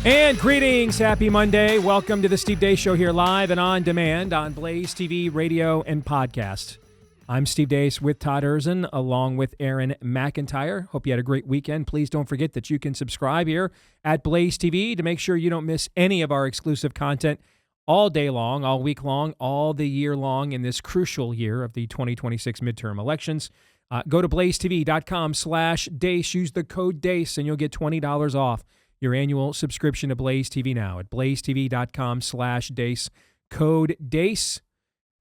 And greetings, happy Monday. Welcome to the Steve Deace Show here live and on demand on Blaze TV, radio, and podcast. I'm Steve Deace with Todd Erzin along with Aaron McIntyre. Hope you had a great weekend. Please don't forget that you can subscribe here at Blaze TV to make sure you don't miss any of our exclusive content all day long, all week long, all the year long in this crucial year of the 2026 midterm elections. Go to blazetv.com/Deace. Use the code Deace and you'll get $20 off your annual subscription to Blaze TV now at blazetv.com/Deace. Code Deace.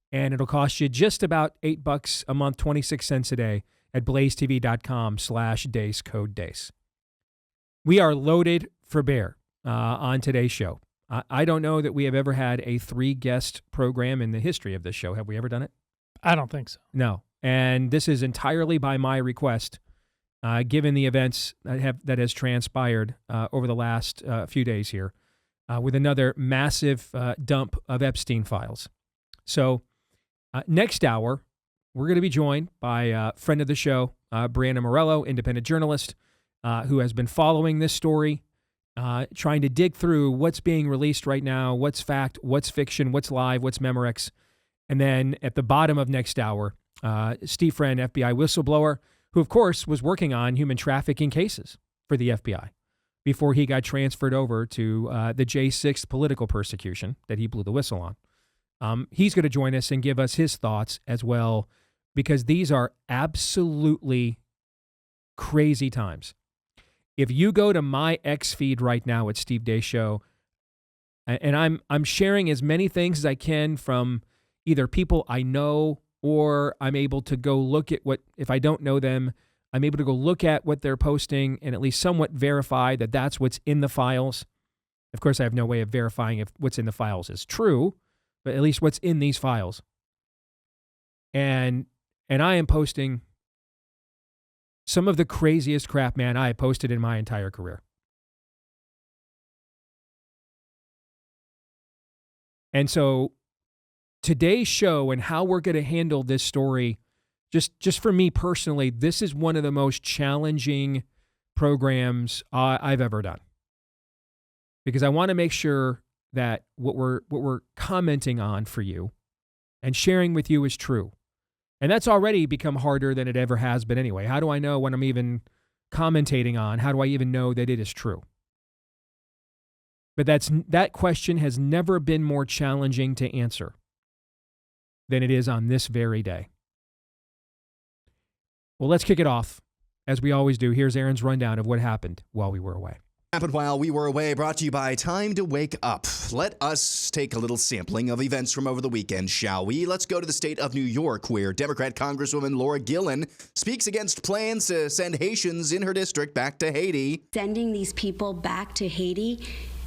And it'll cost you just about $8 a month, 26 cents a day at blazetv.com/Deace. Code Deace. We are loaded for bear on today's show. I don't know that we have ever had a 3-guest program in the history of this show. Have we ever done it? I don't think so. No. And this is entirely by my request, given the events that has transpired over the last few days here, with another massive dump of Epstein files. So next hour, we're going to be joined by a friend of the show, Breanna Morello, independent journalist, who has been following this story, trying to dig through what's being released right now, what's fact, what's fiction, what's live, what's Memorex. And then at the bottom of next hour, Steve Friend, FBI whistleblower, who, of course, was working on human trafficking cases for the FBI before he got transferred over to the J6 political persecution that he blew the whistle on. He's going to join us and give us his thoughts as well, because these are absolutely crazy times. If you go to my X feed right now at Steve Deace Show, and I'm sharing as many things as I can from either people I know, or I'm able to go look at what, if I don't know them, I'm able to go look at what they're posting and at least somewhat verify that that's what's in the files. Of course, I have no way of verifying if what's in the files is true, but at least what's in these files. And I am posting some of the craziest crap, man, I have posted in my entire career. And so today's show and how we're going to handle this story, just for me personally, this is one of the most challenging programs I've ever done. Because I want to make sure that what we're commenting on for you and sharing with you is true. And that's already become harder than it ever has been anyway. How do I know when I'm even commentating on? How do I even know that it is true? But that question has never been more challenging to answer than it is on this very day. Well, let's kick it off, as we always do. Here's Aaron's rundown of what happened while we were away. Happened while we were away, brought to you by Time to Wake Up. Let us take a little sampling of events from over the weekend, shall we? Let's go to the state of New York, where Democrat Congresswoman Laura Gillan speaks against plans to send Haitians in her district back to Haiti. Sending these people back to Haiti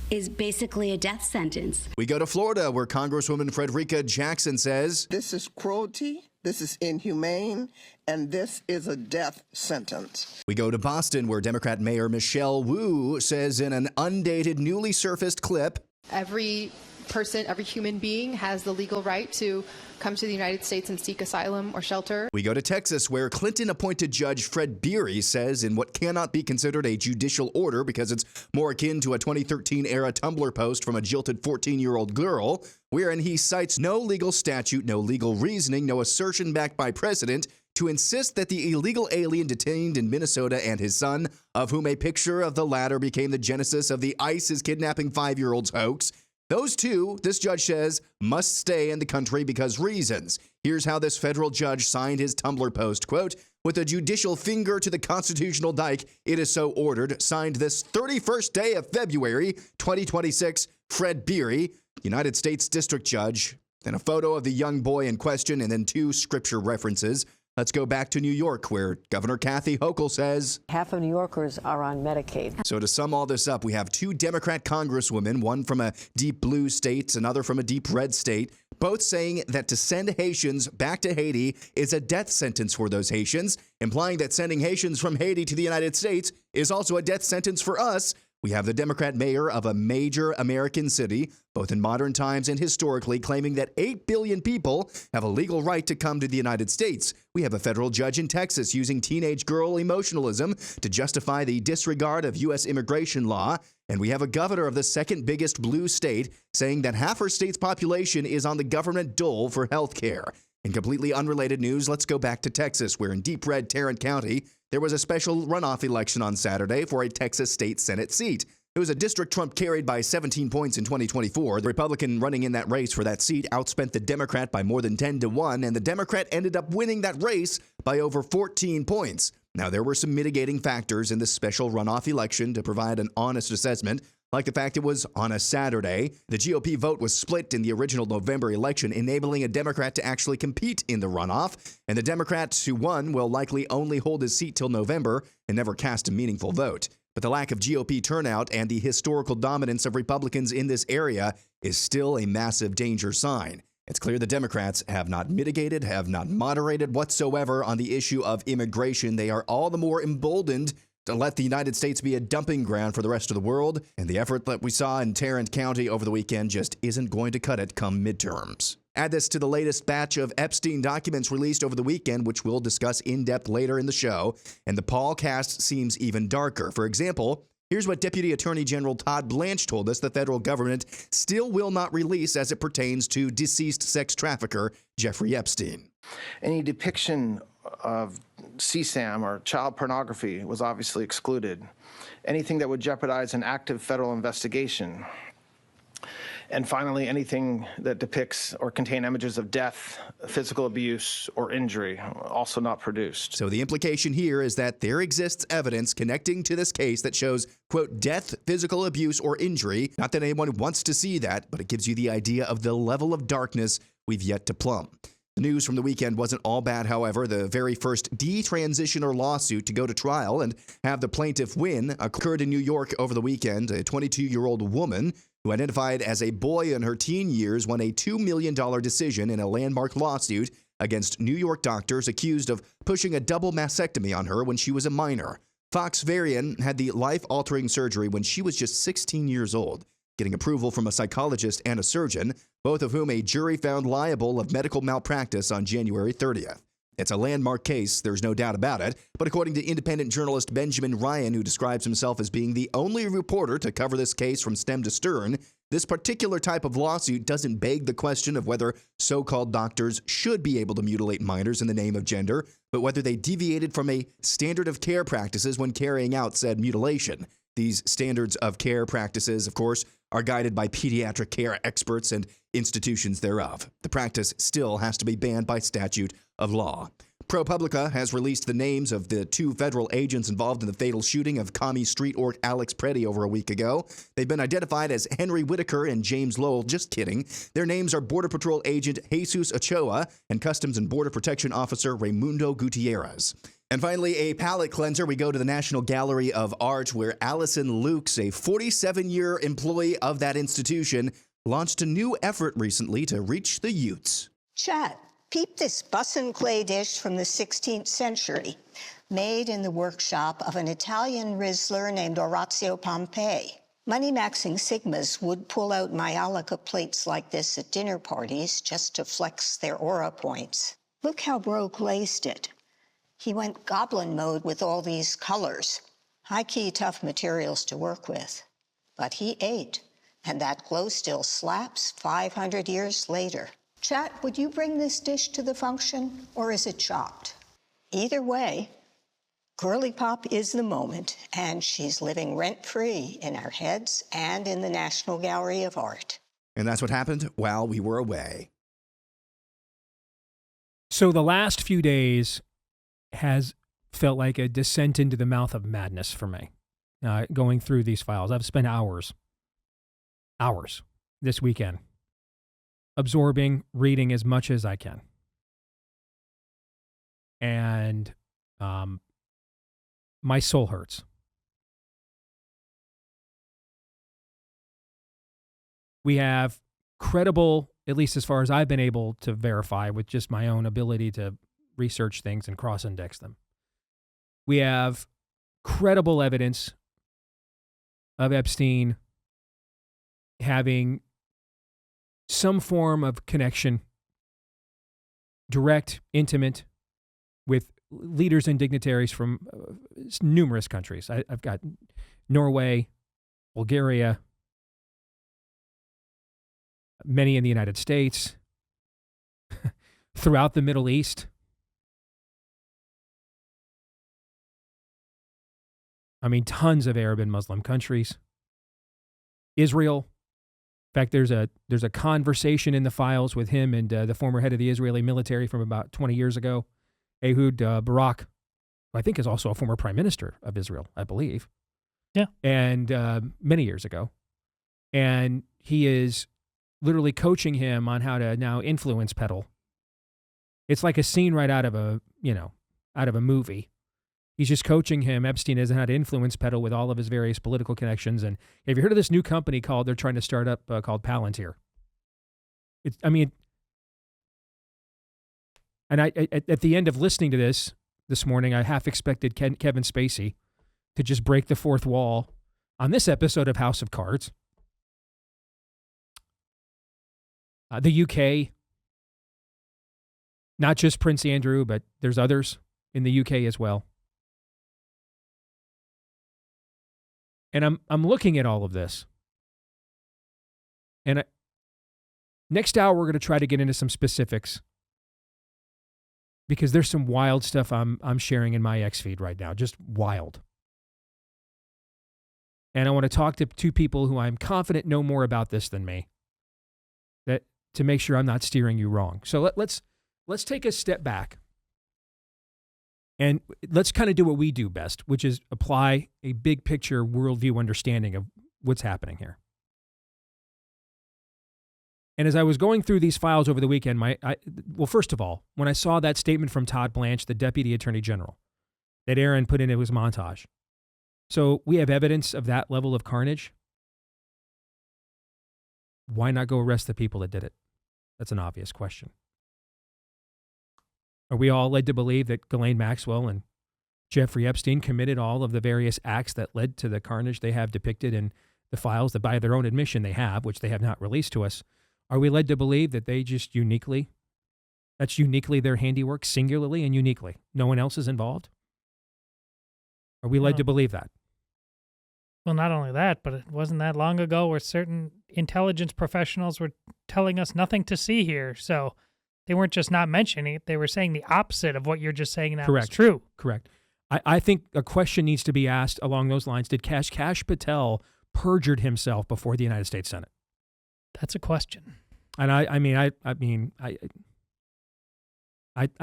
is basically a death sentence. We go to Florida, where Congresswoman Frederica Jackson says, "This is cruelty, this is inhumane, and this is a death sentence." We go to Boston, where Democrat Mayor Michelle Wu says in an undated, newly surfaced clip, "Every person, every human being has the legal right to come to the United States and seek asylum or shelter." We go to Texas, where Clinton-appointed Judge Fred Beery says in what cannot be considered a judicial order because it's more akin to a 2013-era Tumblr post from a jilted 14-year-old girl, wherein he cites no legal statute, no legal reasoning, no assertion backed by precedent to insist that the illegal alien detained in Minnesota and his son, of whom a picture of the latter became the genesis of the ISIS kidnapping 5-year-olds hoax, those two, this judge says, must stay in the country because reasons. Here's how this federal judge signed his Tumblr post, quote, "With a judicial finger to the constitutional dike, it is so ordered, signed this 31st day of February, 2026, Fred Beery, United States District Judge." Then a photo of the young boy in question and then 2 scripture references. Let's go back to New York, where Governor Kathy Hochul says, "Half of New Yorkers are on Medicaid." So to sum all this up, we have 2 Democrat congresswomen, one from a deep blue state, another from a deep red state, both saying that to send Haitians back to Haiti is a death sentence for those Haitians, implying that sending Haitians from Haiti to the United States is also a death sentence for us. We have the Democrat mayor of a major American city, both in modern times and historically, claiming that 8 billion people have a legal right to come to the United States. We have a federal judge in Texas using teenage girl emotionalism to justify the disregard of U.S. immigration law. And we have a governor of the second biggest blue state saying that half her state's population is on the government dole for health care. In completely unrelated news, let's go back to Texas, where in deep red Tarrant County, there was a special runoff election on Saturday for a Texas state Senate seat. It was a district Trump carried by 17 points in 2024. The Republican running in that race for that seat outspent the Democrat by more than 10-1, and the Democrat ended up winning that race by over 14 points. Now, there were some mitigating factors in this special runoff election to provide an honest assessment, like the fact it was on a Saturday. The GOP vote was split in the original November election, enabling a Democrat to actually compete in the runoff. And the Democrat who won will likely only hold his seat till November and never cast a meaningful vote. But the lack of GOP turnout and the historical dominance of Republicans in this area is still a massive danger sign. It's clear the Democrats have not mitigated, have not moderated whatsoever on the issue of immigration. They are all the more emboldened to let the United States be a dumping ground for the rest of the world, and the effort that we saw in Tarrant County over the weekend just isn't going to cut it come midterms. Add this to the latest batch of Epstein documents released over the weekend, which we'll discuss in depth later in the show, and the Paul cast seems even darker. For example, here's what Deputy Attorney General Todd Blanche told us the federal government still will not release as it pertains to deceased sex trafficker Jeffrey Epstein. Any depiction of CSAM or child pornography was obviously excluded. Anything that would jeopardize an active federal investigation. And finally, anything that depicts or contain images of death, physical abuse, or injury, also not produced. So the implication here is that there exists evidence connecting to this case that shows, quote, death, physical abuse, or injury. Not that anyone wants to see that, but it gives you the idea of the level of darkness we've yet to plumb. The news from the weekend wasn't all bad, however. The very first detransitioner lawsuit to go to trial and have the plaintiff win occurred in New York over the weekend. A 22-year-old woman who identified as a boy in her teen years won a $2 million decision in a landmark lawsuit against New York doctors accused of pushing a double mastectomy on her when she was a minor. Fox Varian had the life-altering surgery when she was just 16 years old, getting approval from a psychologist and a surgeon, both of whom a jury found liable of medical malpractice on January 30th. It's a landmark case, there's no doubt about it, but according to independent journalist Benjamin Ryan, who describes himself as being the only reporter to cover this case from stem to stern, this particular type of lawsuit doesn't beg the question of whether so-called doctors should be able to mutilate minors in the name of gender, but whether they deviated from a standard of care practices when carrying out said mutilation. These standards of care practices, of course, are guided by pediatric care experts and institutions thereof. The practice still has to be banned by statute of law. ProPublica has released the names of the two federal agents involved in the fatal shooting of commie street orc Alex Preddy over a week ago. They've been identified as Henry Whitaker and James Lowell. Just kidding. Their names are Border Patrol agent Jesus Ochoa and Customs and Border Protection Officer Raimundo Gutierrez. And finally, a palate cleanser. We go to the National Gallery of Art, where Allison Lukes, a 47-year employee of that institution, launched a new effort recently to reach the youths. Chat, peep this bussin' clay dish from the 16th century, made in the workshop of an Italian Rizzler named Orazio Pompei. Money-maxing Sigmas would pull out Majolica plates like this at dinner parties just to flex their aura points. Look how Bro glazed it. He went goblin mode with all these colors. High-key tough materials to work with. But he ate, and that glow still slaps 500 years later. Chat, would you bring this dish to the function, or is it chopped? Either way, Girly Pop is the moment, and she's living rent-free in our heads and in the National Gallery of Art. And that's what happened while we were away. So the last few days has felt like a descent into the mouth of madness for me, going through these files. I've spent hours this weekend absorbing, reading as much as I can. And my soul hurts. We have credible, at least as far as I've been able to verify with just my own ability to research things and cross-index them. We have credible evidence of Epstein having some form of connection, direct, intimate, with leaders and dignitaries from numerous countries. I've got Norway, Bulgaria, many in the United States, throughout the Middle East. I mean, tons of Arab and Muslim countries. Israel. In fact, there's a conversation in the files with him and the former head of the Israeli military from about 20 years ago, Ehud Barak, who I think is also a former prime minister of Israel, I believe. Yeah. And many years ago. And he is literally coaching him on how to now influence peddle. It's like a scene right out of a movie. He's just coaching him. Epstein has how to influence peddle with all of his various political connections. And have you heard of this new company they're trying to start up called Palantir? And I at the end of listening to this morning, I half expected Kevin Spacey to just break the fourth wall on this episode of House of Cards. The UK, not just Prince Andrew, but there's others in the UK as well. And I'm looking at all of this. And next hour, we're going to try to get into some specifics, because there's some wild stuff I'm sharing in my X feed right now, just wild. And I want to talk to two people who I'm confident know more about this than me, that to make sure I'm not steering you wrong. So let's take a step back. And let's kind of do what we do best, which is apply a big picture worldview understanding of what's happening here. And as I was going through these files over the weekend, first of all, when I saw that statement from Todd Blanche, the Deputy Attorney General, that Aaron put into his montage. So we have evidence of that level of carnage. Why not go arrest the people that did it? That's an obvious question. Are we all led to believe that Ghislaine Maxwell and Jeffrey Epstein committed all of the various acts that led to the carnage they have depicted in the files that by their own admission they have, which they have not released to us? Are we led to believe that they just that's uniquely their handiwork, singularly and uniquely? No one else is involved? Are we led to believe that? Well, not only that, but it wasn't that long ago where certain intelligence professionals were telling us nothing to see here. So they weren't just not mentioning it. They were saying the opposite of what you're just saying now is true. Correct. I think a question needs to be asked along those lines. Did Kash Patel perjured himself before the United States Senate? That's a question. And I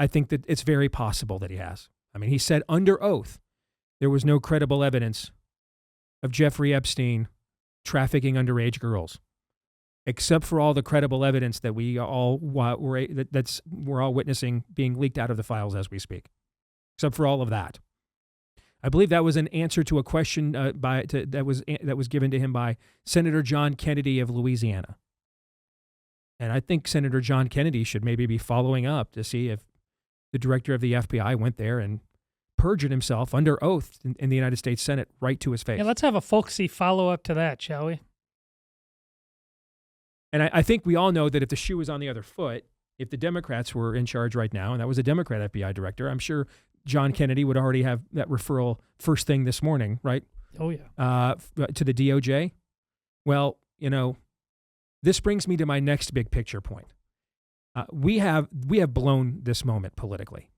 think that it's very possible that he has. I mean, he said under oath there was no credible evidence of Jeffrey Epstein trafficking underage girls, except for all the credible evidence that we're all witnessing being leaked out of the files as we speak. Except for all of that, I believe that was an answer to a question that was given to him by Senator John Kennedy of Louisiana. And I think Senator John Kennedy should maybe be following up to see if the director of the FBI went there and perjured himself under oath in the United States Senate right to his face. Yeah, let's have a folksy follow-up to that, shall we? And I think we all know that if the shoe was on the other foot, if the Democrats were in charge right now, and that was a Democrat FBI director, I'm sure John Kennedy would already have that referral first thing this morning, right? Oh, yeah. To the DOJ. Well, this brings me to my next big picture point. We have blown this moment politically.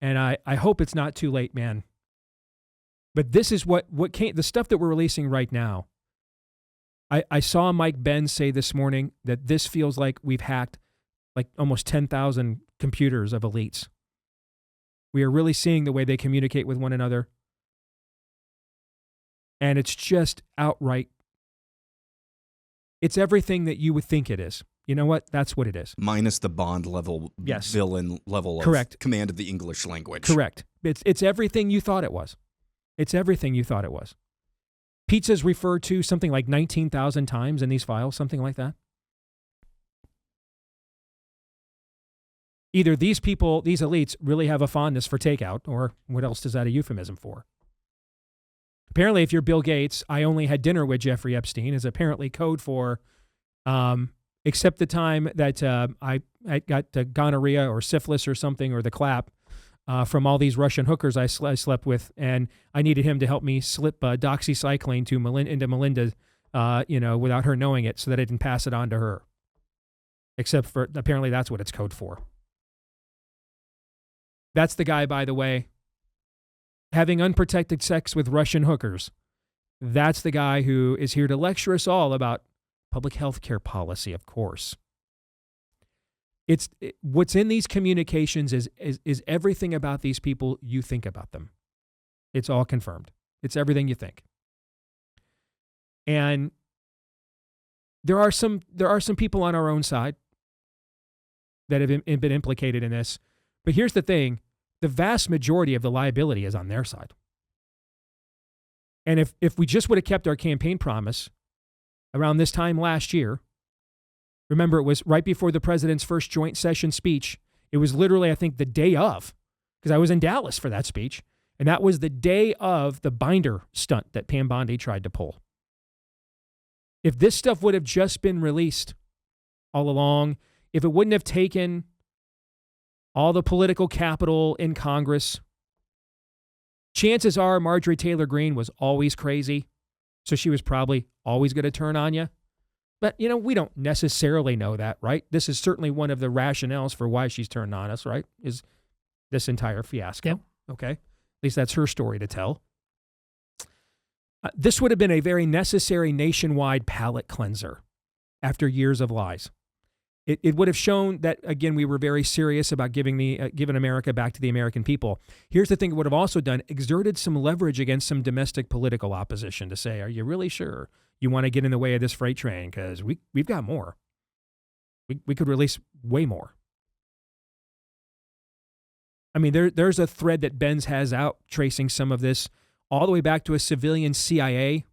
And I hope it's not too late, man. But this is what came, the stuff that we're releasing right now. I saw Mike Benz say this morning that this feels like we've hacked like almost 10,000 computers of elites. We are really seeing the way they communicate with one another. And it's just outright. It's everything that you would think it is. You know what? That's what it is. Minus the Bond level, yes. Villain level Correct. Of command of the English language. Correct. It's everything you thought it was. It's everything you thought it was. Pizza's referred to something like 19,000 times in these files, something like that. Either these people, these elites, really have a fondness for takeout, or what else is that a euphemism for? Apparently, if you're Bill Gates, I only had dinner with Jeffrey Epstein is apparently code for, except the time that I got gonorrhea or syphilis or something, or the clap from all these Russian hookers I slept with, and I needed him to help me slip doxycycline into Melinda, without her knowing it, so that I didn't pass it on to her. Except for, apparently that's what it's code for. That's the guy, by the way, having unprotected sex with Russian hookers. That's the guy who is here to lecture us all about public health care policy, of course. What's in these communications is everything about these people you think about them. It's all confirmed. It's everything you think. And there are some people on our own side that have been implicated in this. But here's the thing. The vast majority of the liability is on their side. And if we just would have kept our campaign promise around this time last year, remember, it was right before the president's first joint session speech. It was literally, I think, the day of, because I was in Dallas for that speech. And that was the day of the binder stunt that Pam Bondi tried to pull. If this stuff would have just been released all along, if it wouldn't have taken all the political capital in Congress, chances are Marjorie Taylor Greene was always crazy, so she was probably always going to turn on you. But, we don't necessarily know that, right? This is certainly one of the rationales for why she's turned on us, right? Is this entire fiasco. Yep. Okay. At least that's her story to tell. This would have been a very necessary nationwide palate cleanser after years of lies. It would have shown that, again, we were very serious about giving America back to the American people. Here's the thing it would have also done, exerted some leverage against some domestic political opposition to say, are you really sure you want to get in the way of this freight train? Because we've got more. We could release way more. I mean, there's a thread that Benz has out tracing some of this all the way back to a civilian CIA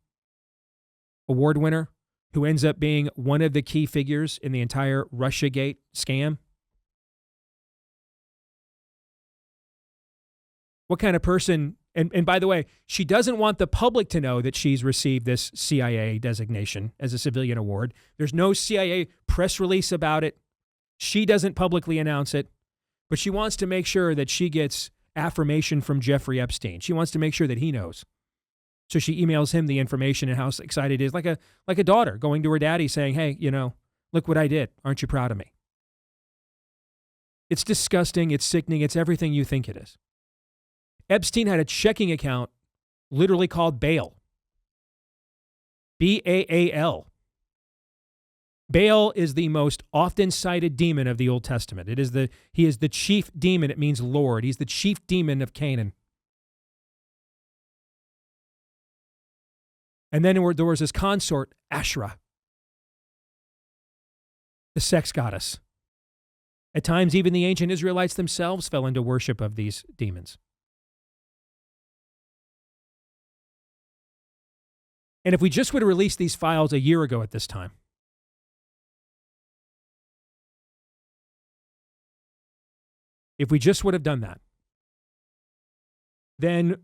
award winner who ends up being one of the key figures in the entire Russiagate scam. What kind of person, and by the way, she doesn't want the public to know that she's received this CIA designation as a civilian award. There's no CIA press release about it. She doesn't publicly announce it, but she wants to make sure that she gets affirmation from Jeffrey Epstein. She wants to make sure that he knows. So she emails him the information and how excited he is, like a daughter going to her daddy saying, hey, look what I did. Aren't you proud of me? It's disgusting. It's sickening. It's everything you think it is. Epstein had a checking account literally called Baal. Baal. Baal is the most often cited demon of the Old Testament. He is the chief demon. It means Lord. He's the chief demon of Canaan. And then there was his consort, Asherah, the sex goddess. At times, even the ancient Israelites themselves fell into worship of these demons. And if we just would have released these files a year ago at this time, if we just would have done that, then,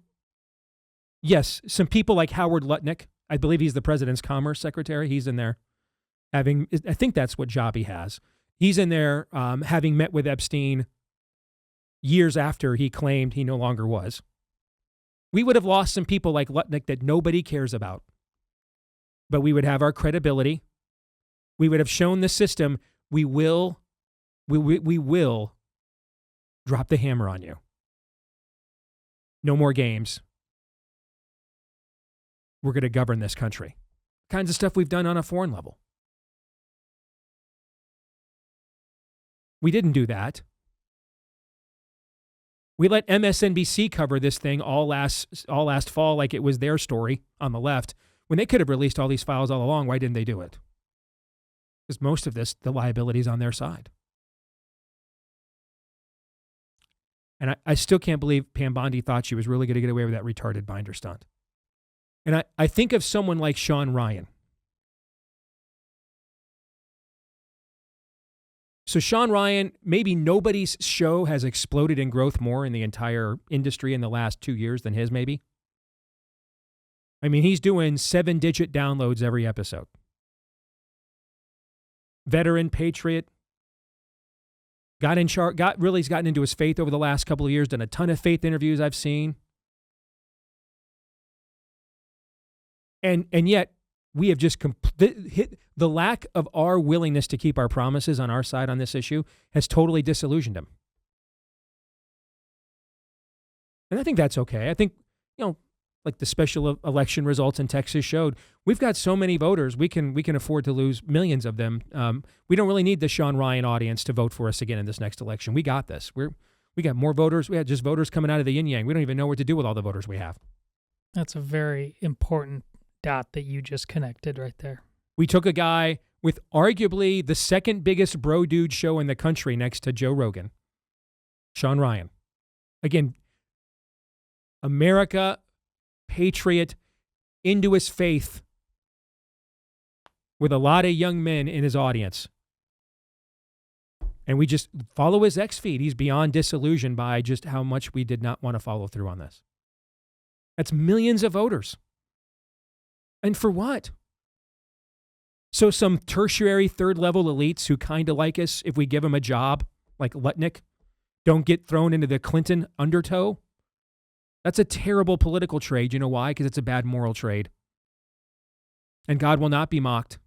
yes, some people like Howard Lutnick, I believe he's the president's commerce secretary, he's in there I think that's what job he has. He's in there having met with Epstein years after he claimed he no longer was. We would have lost some people like Lutnick that nobody cares about. But we would have our credibility. We would have shown the system we will drop the hammer on you. No more games. We're going to govern this country. Kinds of stuff we've done on a foreign level. We didn't do that. We let MSNBC cover this thing all last fall like it was their story on the left. When they could have released all these files all along, why didn't they do it? Because most of this, the liability is on their side. And I still can't believe Pam Bondi thought she was really going to get away with that retarded binder stunt. And I think of someone like Sean Ryan. So Sean Ryan, maybe nobody's show has exploded in growth more in the entire industry in the last 2 years than his, maybe. I mean, he's doing 7-digit downloads every episode. Veteran, patriot, he's gotten into his faith over the last couple of years, done a ton of faith interviews I've seen. And yet, we have just hit the lack of our willingness to keep our promises on our side on this issue has totally disillusioned him. And I think that's okay. I think, like the special election results in Texas showed, we've got so many voters, we can afford to lose millions of them. We don't really need the Sean Ryan audience to vote for us again in this next election. We got this. We got more voters. We had just voters coming out of the yin yang. We don't even know what to do with all the voters we have. That's a very important dot that you just connected right there. We took a guy with arguably the second biggest bro dude show in the country next to Joe Rogan, Sean Ryan. Again, America, patriot, into his faith, with a lot of young men in his audience. And we just follow his X feed. He's beyond disillusioned by just how much we did not want to follow through on this. That's millions of voters. And for what? So some tertiary third-level elites who kind of like us, if we give them a job, like Lutnick, don't get thrown into the Clinton undertow? That's a terrible political trade. You know why? Because it's a bad moral trade. And God will not be mocked.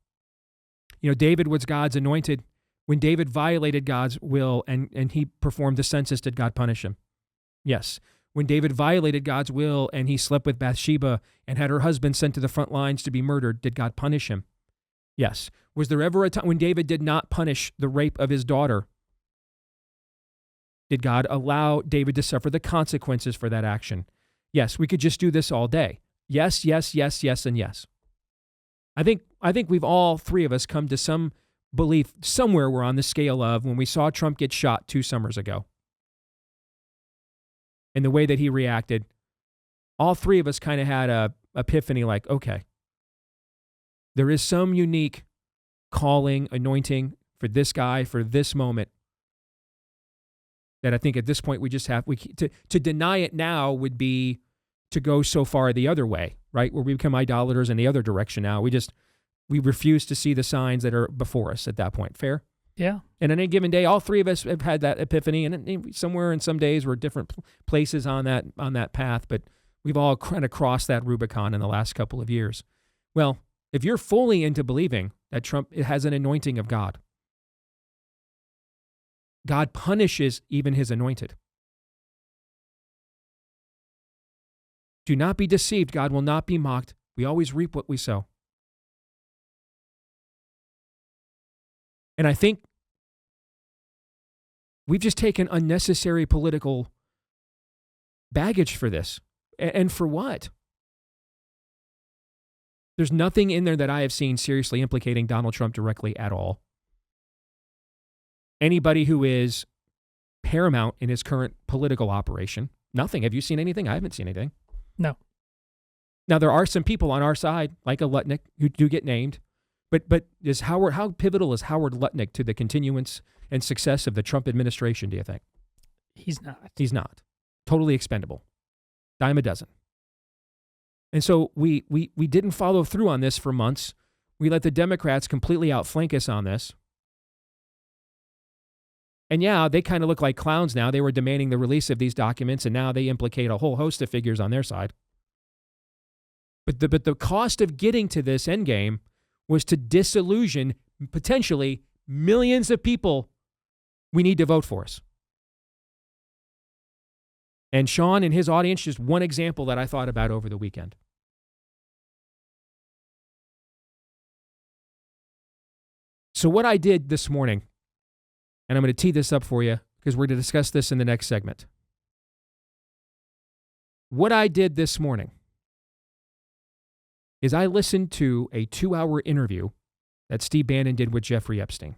David was God's anointed. When David violated God's will and he performed the census, did God punish him? Yes. When David violated God's will and he slept with Bathsheba and had her husband sent to the front lines to be murdered, did God punish him? Yes. Was there ever a time when David did not punish the rape of his daughter? Did God allow David to suffer the consequences for that action? Yes. We could just do this all day. Yes, yes, yes, yes, and yes. I think we've all three of us come to some belief somewhere we're on the scale of when we saw Trump get shot 2 summers ago. And the way that he reacted, all three of us kind of had a epiphany like, okay, there is some unique calling, anointing for this guy, for this moment, that I think at this point we just have, to deny it now would be to go so far the other way, right? Where we become idolaters in the other direction now. We refuse to see the signs that are before us at that point. Fair? Yeah. And on any given day, all three of us have had that epiphany, and somewhere in some days we're different places on that path, but we've all kind of crossed that Rubicon in the last couple of years. Well, if you're fully into believing that Trump has an anointing of God, God punishes even his anointed. Do not be deceived. God will not be mocked. We always reap what we sow. And I think we've just taken unnecessary political baggage for this. And for what? There's nothing in there that I have seen seriously implicating Donald Trump directly at all. Anybody who is paramount in his current political operation, nothing. Have you seen anything? I haven't seen anything. No. Now, there are some people on our side, like a Lutnick, who do get named. But how pivotal is Howard Lutnick to the continuance and success of the Trump administration, do you think? He's not. He's not. Totally expendable. Dime a dozen. And so we didn't follow through on this for months. We let the Democrats completely outflank us on this. And yeah, they kind of look like clowns now. They were demanding the release of these documents, and now they implicate a whole host of figures on their side. But the cost of getting to this endgame was to disillusion potentially millions of people we need to vote for us. And Sean and his audience, just one example that I thought about over the weekend. So what I did this morning, and I'm going to tee this up for you because we're going to discuss this in the next segment. What I did this morning is I listened to a 2-hour interview that Steve Bannon did with Jeffrey Epstein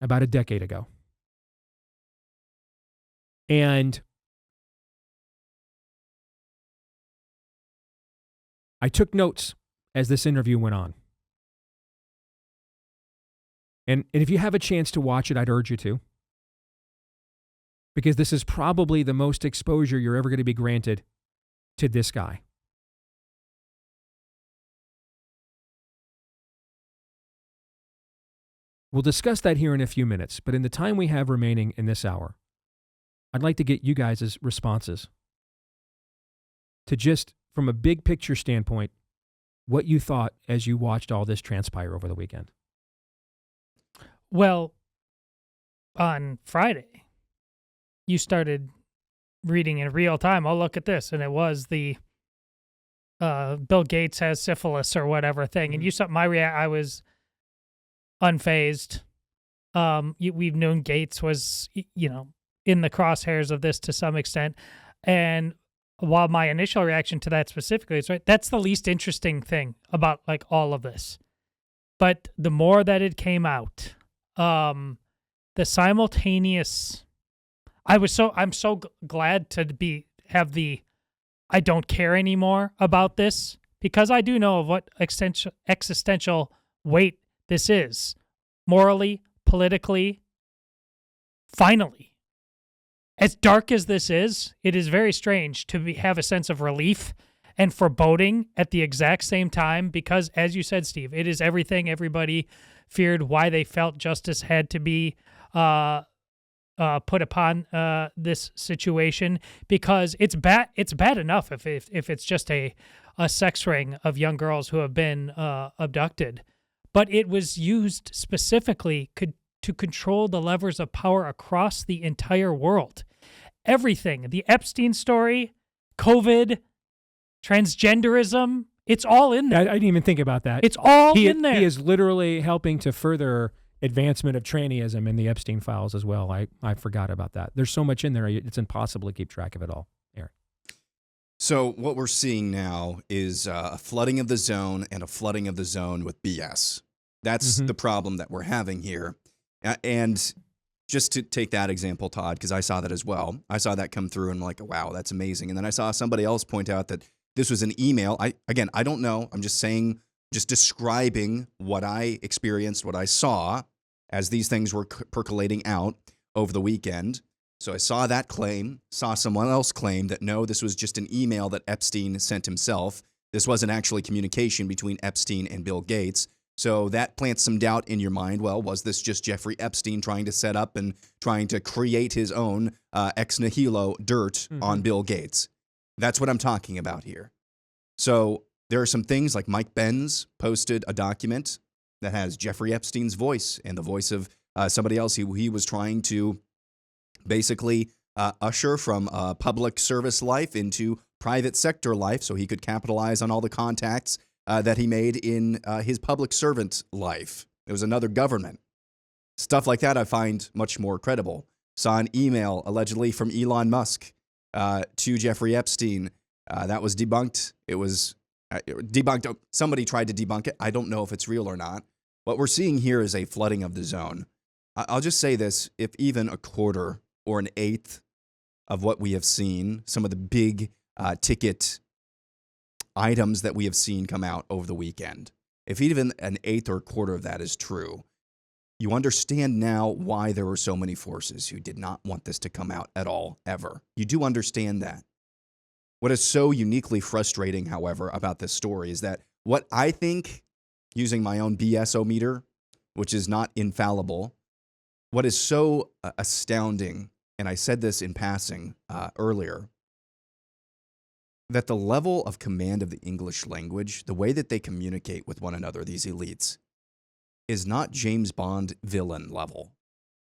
about a decade ago. And I took notes as this interview went on. And if you have a chance to watch it, I'd urge you to. Because this is probably the most exposure you're ever going to be granted to this guy. We'll discuss that here in a few minutes, but in the time we have remaining in this hour, I'd like to get you guys' responses to just, from a big picture standpoint, what you thought as you watched all this transpire over the weekend. Well, on Friday, you started reading in real time, oh, look at this, and it was the Bill Gates has syphilis or whatever thing, and you saw I was unfazed. We've known Gates was, in the crosshairs of this to some extent, and while my initial reaction to that specifically is right, that's the least interesting thing about like all of this. But the more that it came out, the simultaneous, I'm so glad to have the I don't care anymore about this, because I do know of what existential weight this is, morally, politically. Finally, as dark as this is, it is very strange to have a sense of relief and foreboding at the exact same time, because, as you said, Steve, it is everything everybody feared, why they felt justice had to be put upon this situation, because it's bad enough if it's just a sex ring of young girls who have been abducted, but it was used specifically to control the levers of power across the entire world. Everything, the Epstein story, COVID, transgenderism, it's all in there. I didn't even think about that. It's all in there. He is literally helping to further advancement of trannyism in the Epstein files as well. I forgot about that. There's so much in there, it's impossible to keep track of it all. Eric. So what we're seeing now is a flooding of the zone and a flooding of the zone with BS. That's the problem that we're having here. And just to take that example, Todd, because I saw that as well. I saw that come through and I'm like, wow, that's amazing. And then I saw somebody else point out that this was an email. I don't know. I'm just saying, just describing what I experienced, what I saw as these things were percolating out over the weekend. So I saw that claim, saw someone else claim that, no, this was just an email that Epstein sent himself. This wasn't actually communication between Epstein and Bill Gates. So that plants some doubt in your mind. Well, was this just Jeffrey Epstein trying to set up and trying to create his own ex nihilo dirt on Bill Gates? That's what I'm talking about here. So there are some things like Mike Benz posted a document that has Jeffrey Epstein's voice and the voice of somebody else who he was trying to basically usher from public service life into private sector life so he could capitalize on all the contacts that he made in his public servant life. It was another government. Stuff like that I find much more credible. Saw an email allegedly from Elon Musk to Jeffrey Epstein. That was debunked. It was debunked. Somebody tried to debunk it. I don't know if it's real or not. What we're seeing here is a flooding of the zone. I'll just say this, if even a quarter or an eighth of what we have seen, some of the big ticket items that we have seen come out over the weekend, if even an eighth or a quarter of that is true, you understand now why there were so many forces who did not want this to come out at all, ever. You do understand that. What is so uniquely frustrating, however, about this story is that what I think, using my own BS-o-meter, which is not infallible, what is so astounding, and I said this in passing earlier, that the level of command of the English language, the way that they communicate with one another, these elites, is not James Bond villain level.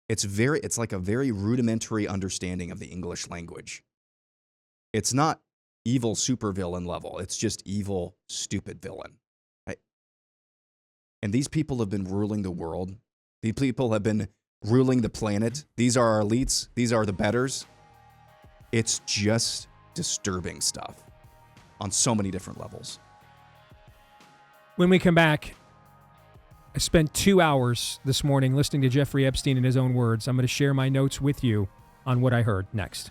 It's like a very rudimentary understanding of the English language. It's not evil supervillain level. It's just evil, stupid villain. And these people have been ruling the world. These people have been ruling the planet. These are our elites. These are the betters. It's just disturbing stuff on so many different levels. When we come back, I spent 2 hours this morning listening to Jeffrey Epstein in his own words. I'm going to share my notes with you on what I heard next.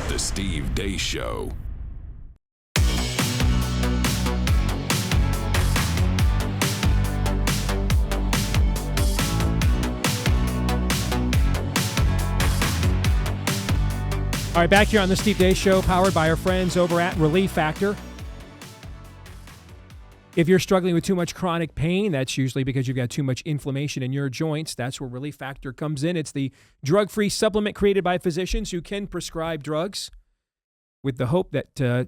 The Steve Deace Show. right, back here on the Steve Deace Show, powered by our friends over at Relief Factor. If you're struggling with too much chronic pain, that's usually because you've got too much inflammation in your joints. That's where Relief Factor comes in. It's the drug-free supplement created by physicians who can prescribe drugs with the hope that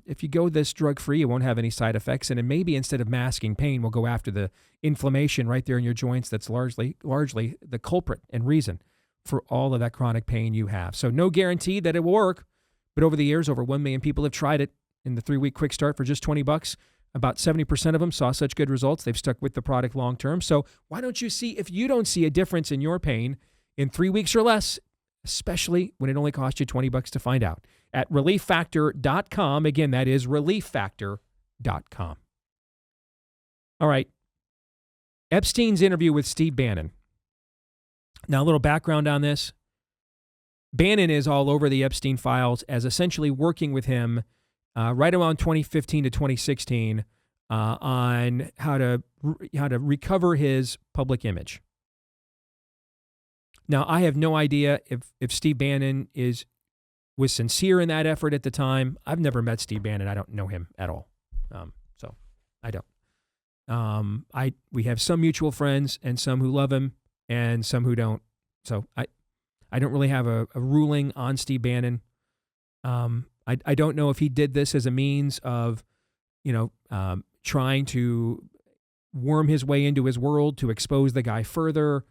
if you go this drug-free, you won't have any side effects. And then maybe instead of masking pain, we'll go after the inflammation right there in your joints that's largely the culprit and reason for all of that chronic pain you have. So no guarantee that it will work, but over the years, over 1 million people have tried it in the 3-week quick start for just $20. About 70% of them saw such good results. They've stuck with the product long term. So why don't you see if you don't see a difference in your pain in 3 weeks or less, especially when it only costs you $20 to find out at relieffactor.com. Again, that is relieffactor.com. All right. Epstein's interview with Steve Bannon. Now, a little background on this. Bannon is all over the Epstein files as essentially working with him right around 2015 to 2016 on how to recover his public image. Now, I have no idea if Steve Bannon was sincere in that effort at the time. I've never met Steve Bannon. I don't know him at all. So I don't. We have some mutual friends and some who love him and some who don't. So I don't really have a ruling on Steve Bannon. I don't know if he did this as a means of, trying to worm his way into his world to expose the guy further,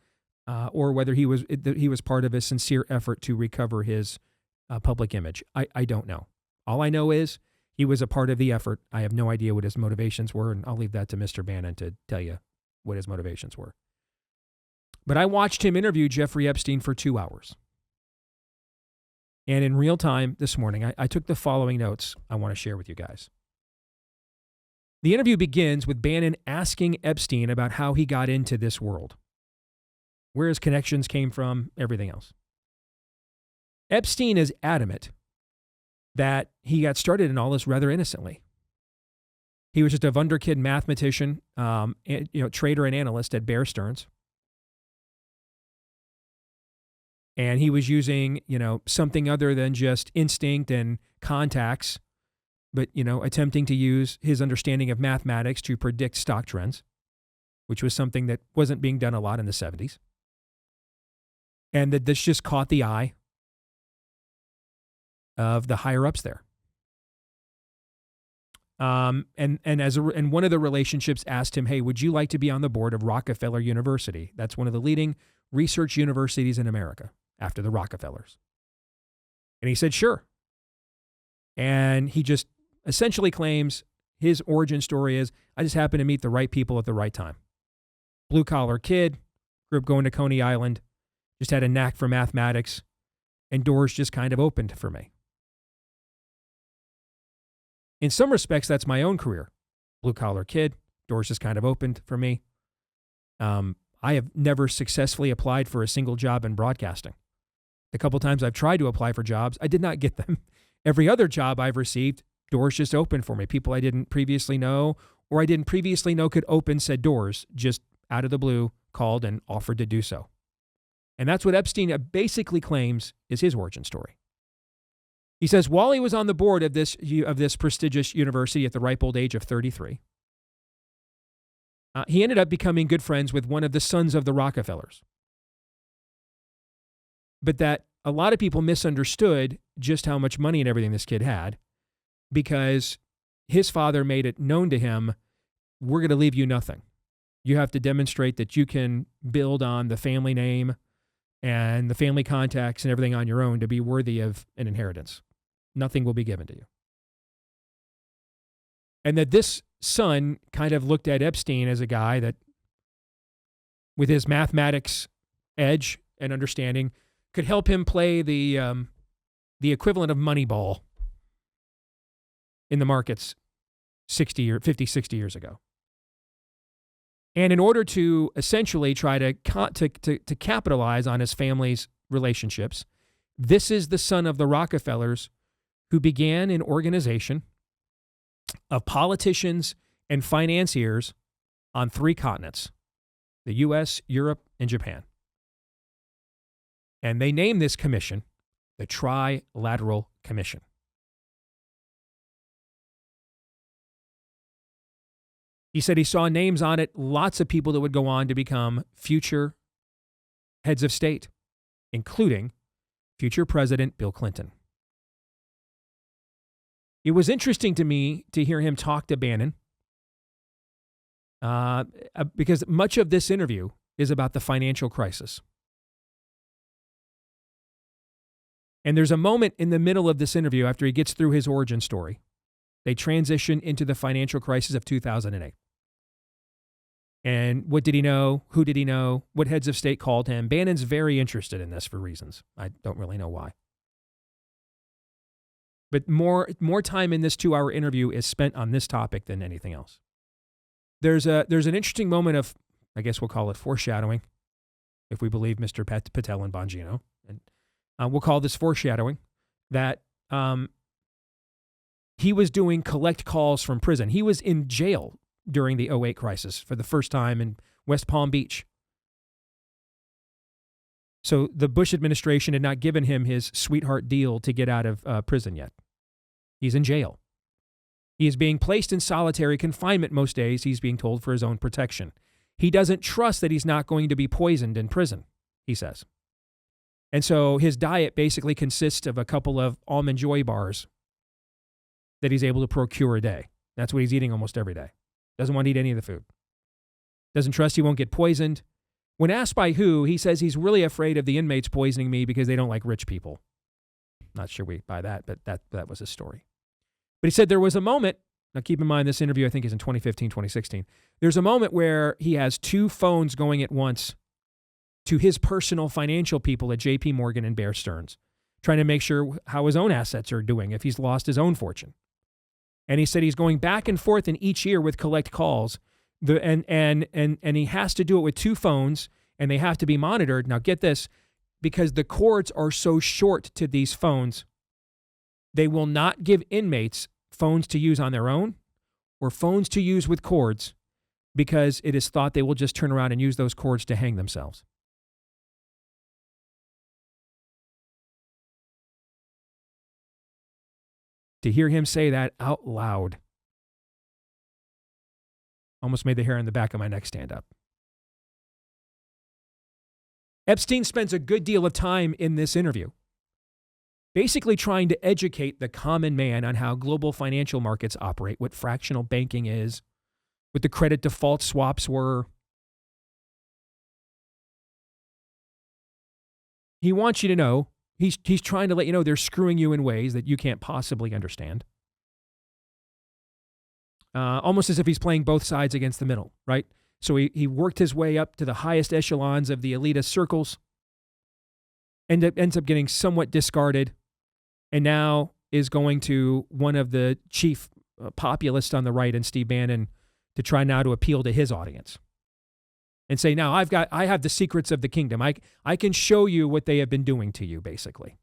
or whether he was part of a sincere effort to recover his public image. I don't know. All I know is he was a part of the effort. I have no idea what his motivations were, and I'll leave that to Mr. Bannon to tell you what his motivations were. But I watched him interview Jeffrey Epstein for 2 hours. And in real time this morning, I took the following notes I want to share with you guys. The interview begins with Bannon asking Epstein about how he got into this world, where his connections came from, everything else. Epstein is adamant that he got started in all this rather innocently. He was just a wunderkid mathematician, trader and analyst at Bear Stearns. And he was using, something other than just instinct and contacts, but, attempting to use his understanding of mathematics to predict stock trends, which was something that wasn't being done a lot in the 70s. And that this just caught the eye of the higher ups there. And one of the relationships asked him, hey, would you like to be on the board of Rockefeller University? That's one of the leading research universities in America, after the Rockefellers. And he said, sure. And he just essentially claims his origin story is, I just happened to meet the right people at the right time. Blue collar kid, grew up going to Coney Island, just had a knack for mathematics, and doors just kind of opened for me. In some respects, that's my own career. Blue collar kid, doors just kind of opened for me. I have never successfully applied for a single job in broadcasting. The couple times I've tried to apply for jobs, I did not get them. Every other job I've received, doors just opened for me. People I didn't previously know, or I didn't previously know could open said doors, just out of the blue, called and offered to do so. And that's what Epstein basically claims is his origin story. He says while he was on the board of this prestigious university at the ripe old age of 33, he ended up becoming good friends with one of the sons of the Rockefellers. But that a lot of people misunderstood just how much money and everything this kid had, because his father made it known to him, we're going to leave you nothing. You have to demonstrate that you can build on the family name and the family contacts and everything on your own to be worthy of an inheritance. Nothing will be given to you. And that this son kind of looked at Epstein as a guy that, with his mathematics edge and understanding, could help him play the equivalent of Moneyball in the markets 60 years ago. And in order to essentially try to capitalize on his family's relationships, this is the son of the Rockefellers who began an organization of politicians and financiers on 3 continents, the U.S., Europe, and Japan. And they named this commission the Trilateral Commission. He said he saw names on it, lots of people that would go on to become future heads of state, including future President Bill Clinton. It was interesting to me to hear him talk to Bannon because much of this interview is about the financial crisis. And there's a moment in the middle of this interview after he gets through his origin story. They transition into the financial crisis of 2008. And what did he know? Who did he know? What heads of state called him? Bannon's very interested in this for reasons. I don't really know why. But more time in this 2-hour interview is spent on this topic than anything else. There's an interesting moment of, I guess we'll call it foreshadowing, if we believe Mr. Patel and Bongino. And we'll call this foreshadowing, that he was doing collect calls from prison. He was in jail during the 2008 crisis for the first time in West Palm Beach. So the Bush administration had not given him his sweetheart deal to get out of prison yet. He's in jail. He is being placed in solitary confinement most days, he's being told, for his own protection. He doesn't trust that he's not going to be poisoned in prison, he says. And so his diet basically consists of a couple of Almond Joy bars that he's able to procure a day. That's what he's eating almost every day. Doesn't want to eat any of the food. Doesn't trust he won't get poisoned. When asked by who, he says he's really afraid of the inmates poisoning me because they don't like rich people. Not sure we buy that, but that was his story. But he said there was a moment, now keep in mind this interview I think is in 2015, 2016. There's a moment where he has 2 phones going at once to his personal financial people at JP Morgan and Bear Stearns, trying to make sure how his own assets are doing if he's lost his own fortune. And he said he's going back and forth in each ear with collect calls. And he has to do it with 2 phones, and they have to be monitored. Now get this, because the cords are so short to these phones, they will not give inmates phones to use on their own or phones to use with cords, because it is thought they will just turn around and use those cords to hang themselves. To hear him say that out loud almost made the hair on the back of my neck stand up. Epstein spends a good deal of time in this interview basically trying to educate the common man on how global financial markets operate, what fractional banking is, what the credit default swaps were. He wants you to know, he's trying to let you know they're screwing you in ways that you can't possibly understand. Almost as if he's playing both sides against the middle, right? So he worked his way up to the highest echelons of the elitist circles and ends up getting somewhat discarded, and now is going to one of the chief populists on the right and Steve Bannon to try now to appeal to his audience and say, now I have the secrets of the kingdom. I can show you what they have been doing to you, basically.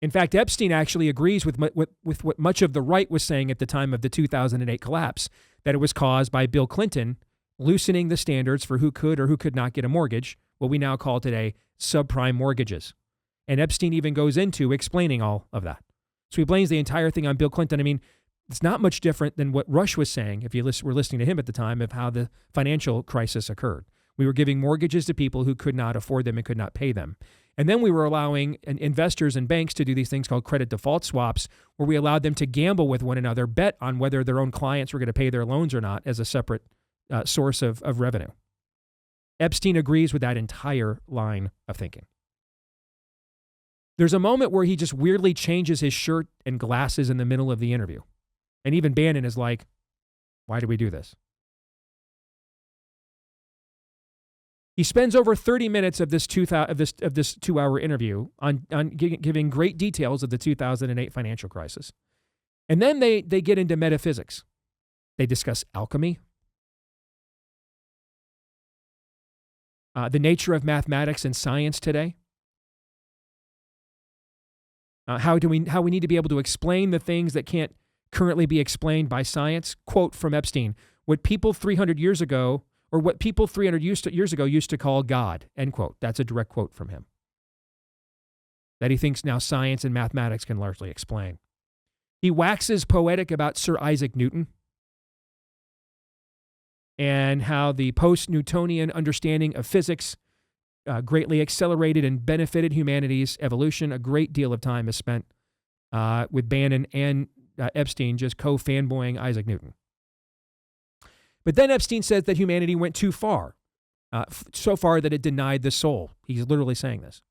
In fact, Epstein actually agrees with what much of the right was saying at the time of the 2008 collapse, that it was caused by Bill Clinton loosening the standards for who could or who could not get a mortgage, what we now call today subprime mortgages. And Epstein even goes into explaining all of that. So he blames the entire thing on Bill Clinton. I mean, it's not much different than what Rush was saying, if you were listening to him at the time, of how the financial crisis occurred. We were giving mortgages to people who could not afford them and could not pay them. And then we were allowing investors and banks to do these things called credit default swaps, where we allowed them to gamble with one another, bet on whether their own clients were going to pay their loans or not as a separate source of revenue. Epstein agrees with that entire line of thinking. There's a moment where he just weirdly changes his shirt and glasses in the middle of the interview. And even Bannon is like, why do we do this? He spends over 30 minutes of this 2-hour interview on giving great details of the 2008 financial crisis. And then they get into metaphysics. They discuss alchemy, the nature of mathematics and science today, how we need to be able to explain the things that can't currently be explained by science. Quote from Epstein, what people 300 years ago used to call God, end quote. That's a direct quote from him. that he thinks now science and mathematics can largely explain. He waxes poetic about Sir Isaac Newton and how the post-Newtonian understanding of physics greatly accelerated and benefited humanity's evolution. A great deal of time is spent with Bannon and Epstein just co-fanboying Isaac Newton. But then Epstein says that humanity went too far, so far that it denied the soul. He's literally saying this.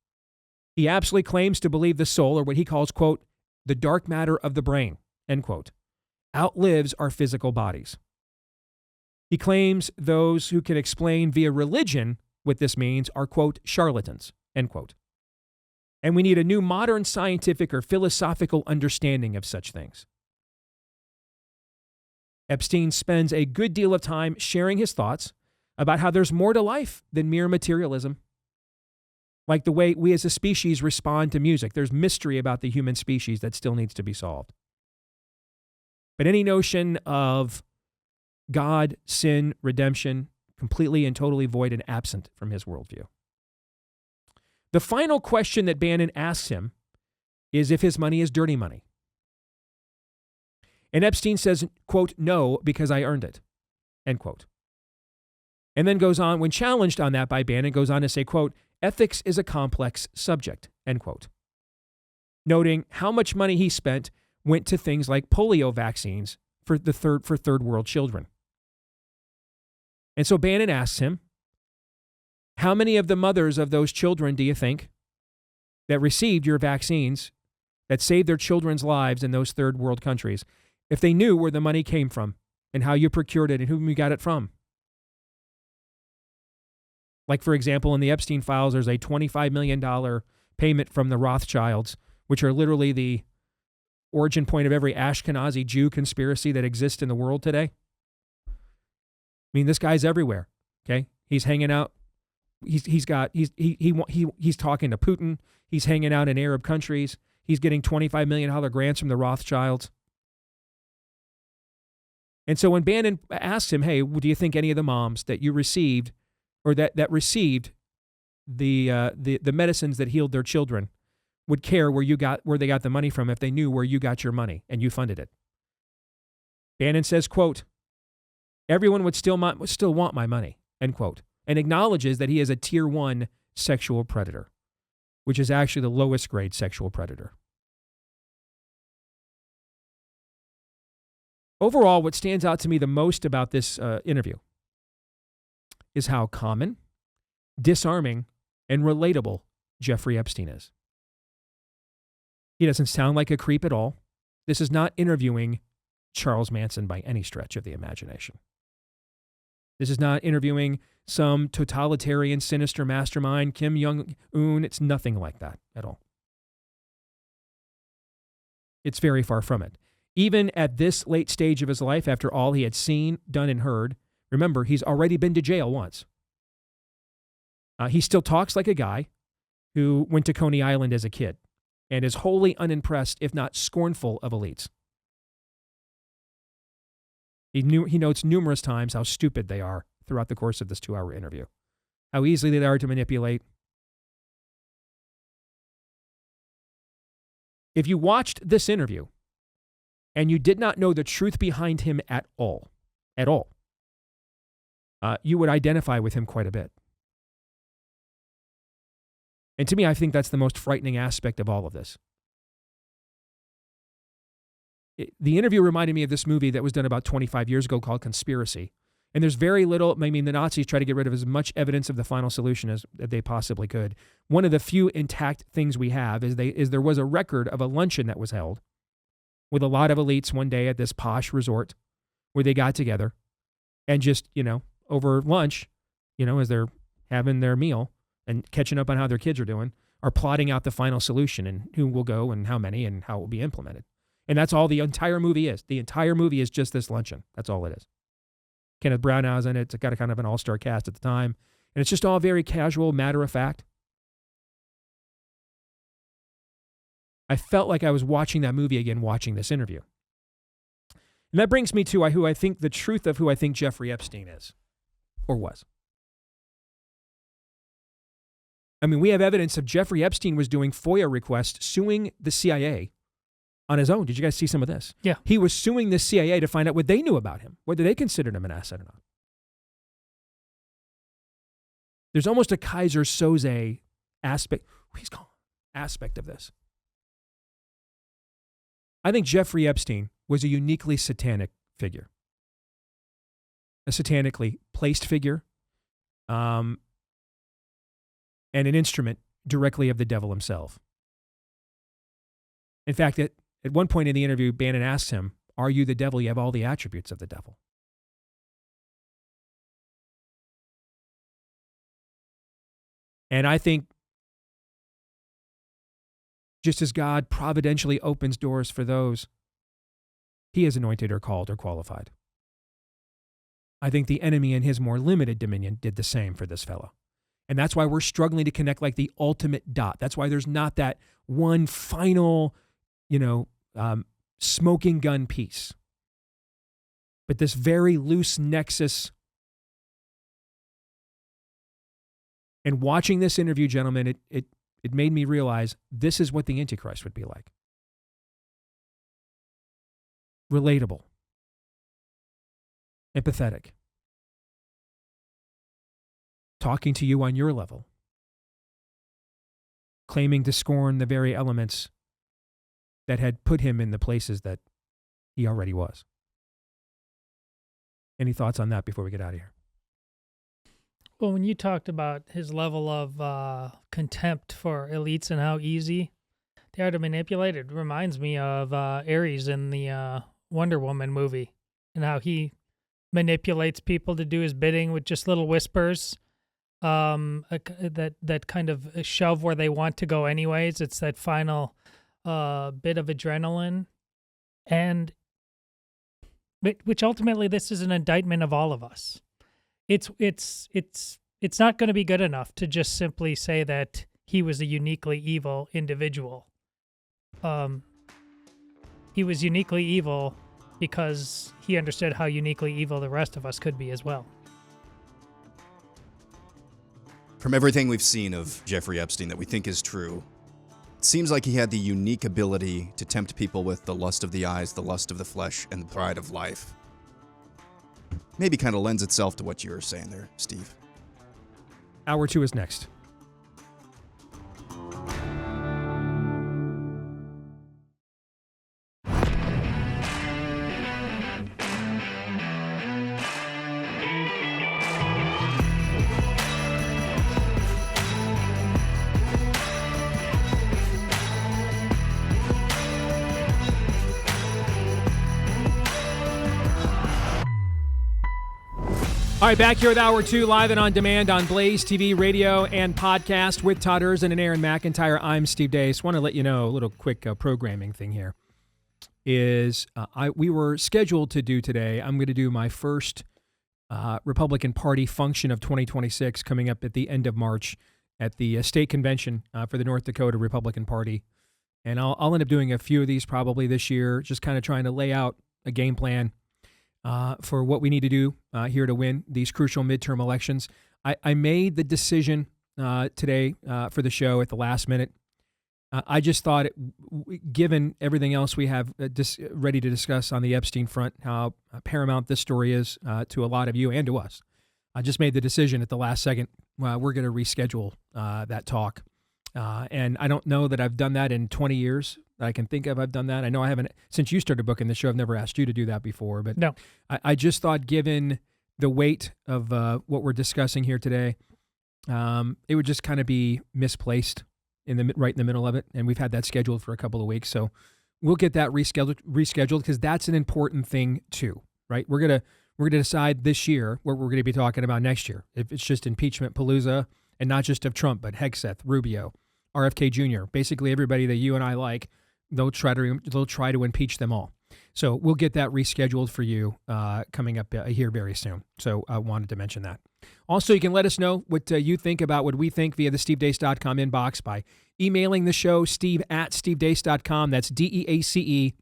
He absolutely claims to believe the soul, or what he calls, quote, the dark matter of the brain, end quote, outlives our physical bodies. He claims those who can explain via religion what this means are, quote, charlatans, end quote. And we need a new modern scientific or philosophical understanding of such things. Epstein spends a good deal of time sharing his thoughts about how there's more to life than mere materialism. Like the way we as a species respond to music. There's mystery about the human species that still needs to be solved. But any notion of God, sin, redemption, completely and totally void and absent from his worldview. The final question that Bannon asks him is if his money is dirty money. And Epstein says, quote, no, because I earned it, end quote. And then goes on, when challenged on that by Bannon, goes on to say, quote, ethics is a complex subject, end quote. Noting how much money he spent went to things like polio vaccines for third world children. And so Bannon asks him, how many of the mothers of those children do you think that received your vaccines that saved their children's lives in those third world countries, if they knew where the money came from and how you procured it and whom you got it from? Like, for example, in the Epstein files, there's a $25 million payment from the Rothschilds, which are literally the origin point of every Ashkenazi Jew conspiracy that exists in the world today. I mean, this guy's everywhere. Okay, he's hanging out. He's talking to Putin. He's hanging out in Arab countries. He's getting $25 million grants from the Rothschilds. And so when Bannon asks him, hey, do you think any of the moms that you received or that received the medicines that healed their children would care where they got the money from if they knew where you got your money and you funded it? Bannon says, quote, everyone would still want my money, end quote, and acknowledges that he is a tier 1 sexual predator, which is actually the lowest grade sexual predator. Overall, what stands out to me the most about this interview is how common, disarming, and relatable Jeffrey Epstein is. He doesn't sound like a creep at all. This is not interviewing Charles Manson by any stretch of the imagination. This is not interviewing some totalitarian, sinister mastermind, Kim Jong-un. It's nothing like that at all. It's very far from it. Even at this late stage of his life, after all he had seen, done, and heard, remember, he's already been to jail once. He still talks like a guy who went to Coney Island as a kid and is wholly unimpressed, if not scornful, of elites. He notes numerous times how stupid they are throughout the course of this 2-hour interview, how easily they are to manipulate. If you watched this interview and you did not know the truth behind him at all, you would identify with him quite a bit. And to me, I think that's the most frightening aspect of all of this. The interview reminded me of this movie that was done about 25 years ago called Conspiracy. And there's very little, I mean, the Nazis tried to get rid of as much evidence of the final solution as they possibly could. One of the few intact things we have is there was a record of a luncheon that was held with a lot of elites one day at this posh resort where they got together and just, over lunch, as they're having their meal and catching up on how their kids are doing, are plotting out the final solution and who will go and how many and how it will be implemented. And that's all the entire movie is. The entire movie is just this luncheon. That's all it is. Kenneth Branagh's in it. It's got a kind of an all-star cast at the time. And it's just all very casual, matter of fact. I felt like I was watching that movie again, watching this interview. And that brings me to who I think Jeffrey Epstein is, or was. I mean, we have evidence of Jeffrey Epstein was doing FOIA requests, suing the CIA on his own. Did you guys see some of this? Yeah. He was suing the CIA to find out what they knew about him, whether they considered him an asset or not. There's almost a Kaiser Soze aspect. He's calling aspect of this. I think Jeffrey Epstein was a uniquely satanic figure, a satanically placed figure, and an instrument directly of the devil himself. In fact, at one point in the interview, Bannon asks him, "Are you the devil? You have all the attributes of the devil." And I think just as God providentially opens doors for those he has anointed or called or qualified, I think the enemy in his more limited dominion did the same for this fellow. And that's why we're struggling to connect like the ultimate dot. That's why there's not that one final, smoking gun piece. But this very loose nexus. And watching this interview, gentlemen, it made me realize this is what the Antichrist would be like. Relatable. Empathetic. Talking to you on your level. Claiming to scorn the very elements that had put him in the places that he already was. Any thoughts on that before we get out of here? Well, when you talked about his level of contempt for elites and how easy they are to manipulate, it reminds me of Ares in the Wonder Woman movie and how he manipulates people to do his bidding with just little whispers. That kind of shove where they want to go anyways. It's that final bit of adrenaline, and which ultimately this is an indictment of all of us. It's not going to be good enough to just simply say that he was a uniquely evil individual. He was uniquely evil because he understood how uniquely evil the rest of us could be as well. From everything we've seen of Jeffrey Epstein that we think is true, it seems like he had the unique ability to tempt people with the lust of the eyes, the lust of the flesh, and the pride of life. Maybe kind of lends itself to what you were saying there, Steve. Hour 2 is next. All right, back here with Hour 2, live and on demand on Blaze TV, radio, and podcast with Todd Erzin and Aaron McIntyre. I'm Steve Deace. Want to let you know a little quick programming thing here. We were scheduled to do today, I'm going to do my first Republican Party function of 2026 coming up at the end of March at the state convention for the North Dakota Republican Party. And I'll end up doing a few of these probably this year, just kind of trying to lay out a game plan for what we need to do here to win these crucial midterm elections. I made the decision today for the show at the last minute. I just thought, given everything else we have ready to discuss on the Epstein front, how paramount this story is to a lot of you and to us, I just made the decision at the last second, we're going to reschedule that talk. And I don't know that I've done that in 20 years. I can think of I've done that. I know I haven't, since you started booking the show, I've never asked you to do that before. But no. I just thought, given the weight of what we're discussing here today, it would just kind of be misplaced right in the middle of it. And we've had that scheduled for a couple of weeks. So we'll get that rescheduled because that's an important thing too, right? We're gonna decide this year what we're going to be talking about next year. If it's just impeachment palooza, and not just of Trump, but Hegseth, Rubio, RFK Jr., basically everybody that you and I like, they'll try to impeach them all. So we'll get that rescheduled for you coming up here very soon. So I wanted to mention that. Also, you can let us know what you think about what we think via the stevedeace.com inbox by emailing the show, steve@stevedeace.com. That's DEACE.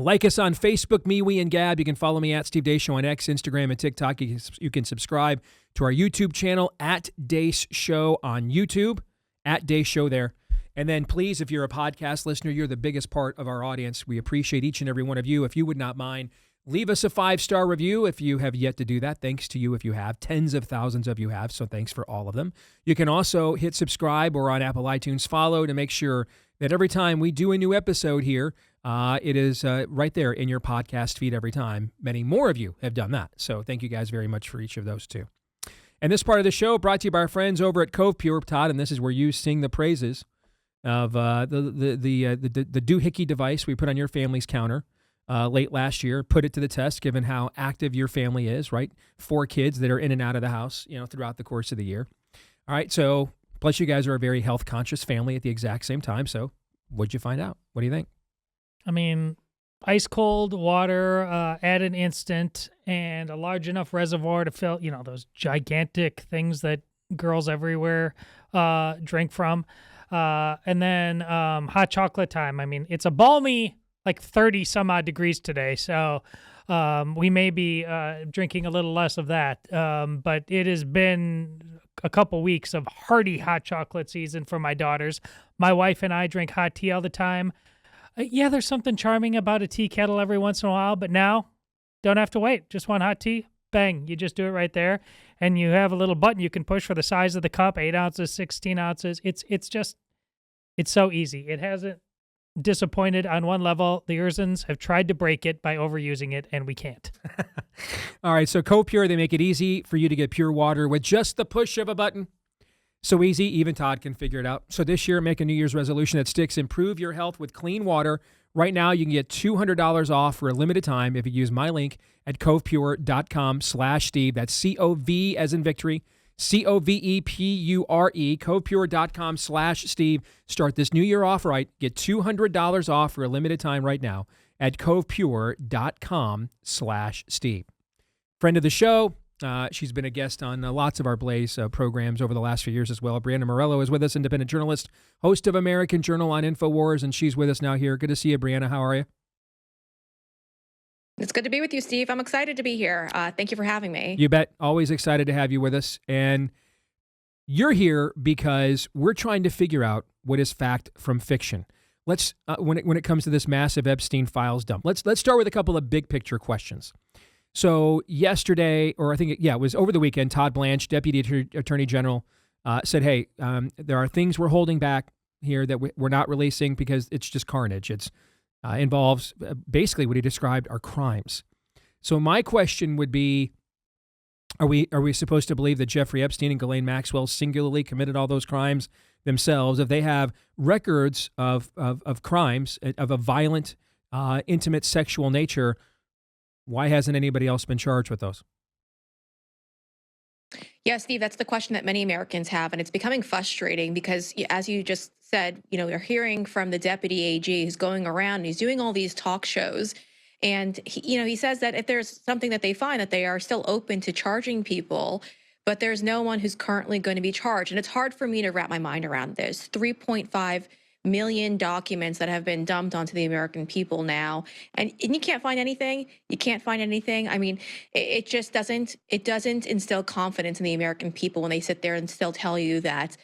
Like us on Facebook, MeWe, and Gab. You can follow me at Steve Deace Show on X, Instagram, and TikTok. You can subscribe to our YouTube channel at Deace Show on YouTube, at Deace Show there. And then please, if you're a podcast listener, you're the biggest part of our audience. We appreciate each and every one of you. If you would not mind, leave us a 5-star review if you have yet to do that. Thanks to you if you have. Tens of thousands of you have, so thanks for all of them. You can also hit subscribe or on Apple iTunes follow to make sure that every time we do a new episode here, it is right there in your podcast feed every time. Many more of you have done that. So thank you guys very much for each of those two. And this part of the show brought to you by our friends over at Cove Pure, Todd, and this is where you sing the praises of the doohickey device we put on your family's counter late last year. Put it to the test, given how active your family is, right? 4 kids that are in and out of the house, throughout the course of the year. All right, so plus you guys are a very health-conscious family at the exact same time. So what'd you find out? What do you think? I mean, ice cold water at an instant and a large enough reservoir to fill, those gigantic things that girls everywhere drink from. And then hot chocolate time. I mean, it's a balmy, like 30 some odd degrees today. So we may be drinking a little less of that. But it has been a couple weeks of hearty hot chocolate season for my daughters. My wife and I drink hot tea all the time. Yeah, there's something charming about a tea kettle every once in a while, but now don't have to wait. Just want hot tea? Bang, you just do it right there. And you have a little button you can push for the size of the cup, 8 ounces, 16 ounces. It's so easy. It hasn't disappointed on one level. The Urzens have tried to break it by overusing it, and we can't. All right, so CoPure, they make it easy for you to get pure water with just the push of a button. So easy, even Todd can figure it out. So this year, make a New Year's resolution that sticks. Improve your health with clean water. Right now, you can get $200 off for a limited time if you use my link at covepure.com/Steve. That's C-O-V as in victory, COVEPURE, covepure.com/Steve. Start this new year off right. Get $200 off for a limited time right now at covepure.com/Steve. Friend of the show. She's been a guest on lots of our Blaze programs over the last few years as well. Breanna Morello is with us, independent journalist, host of American Journal on Infowars, and she's with us now here. Good to see you, Breanna. How are you? It's good to be with you, Steve. I'm excited to be here. Thank you for having me. You bet. Always excited to have you with us. And you're here because we're trying to figure out what is fact from fiction. Let's when it comes to this massive Epstein files dump. Let's start with a couple of big picture questions. So yesterday, or I think, it was over the weekend, Todd Blanche, Deputy Attorney General, said, hey, there are things we're holding back here that we're not releasing because it's just carnage. It's involves basically what he described are crimes. So my question would be, are we supposed to believe that Jeffrey Epstein and Ghislaine Maxwell singularly committed all those crimes themselves? If they have records of crimes of a violent, intimate sexual nature, why hasn't anybody else been charged with those? Yeah, Steve, that's the question that many Americans have, and it's becoming frustrating because, as you just said, we're hearing from the deputy AG who's going around and he's doing all these talk shows, and he says that if there's something that they find, that they are still open to charging people, but there's no one who's currently going to be charged, and it's hard for me to wrap my mind around this. 3.5 million documents that have been dumped onto the American people now, and you can't find anything. You can't find anything. I mean, it just doesn't instill confidence in the American people when they sit there and still tell you that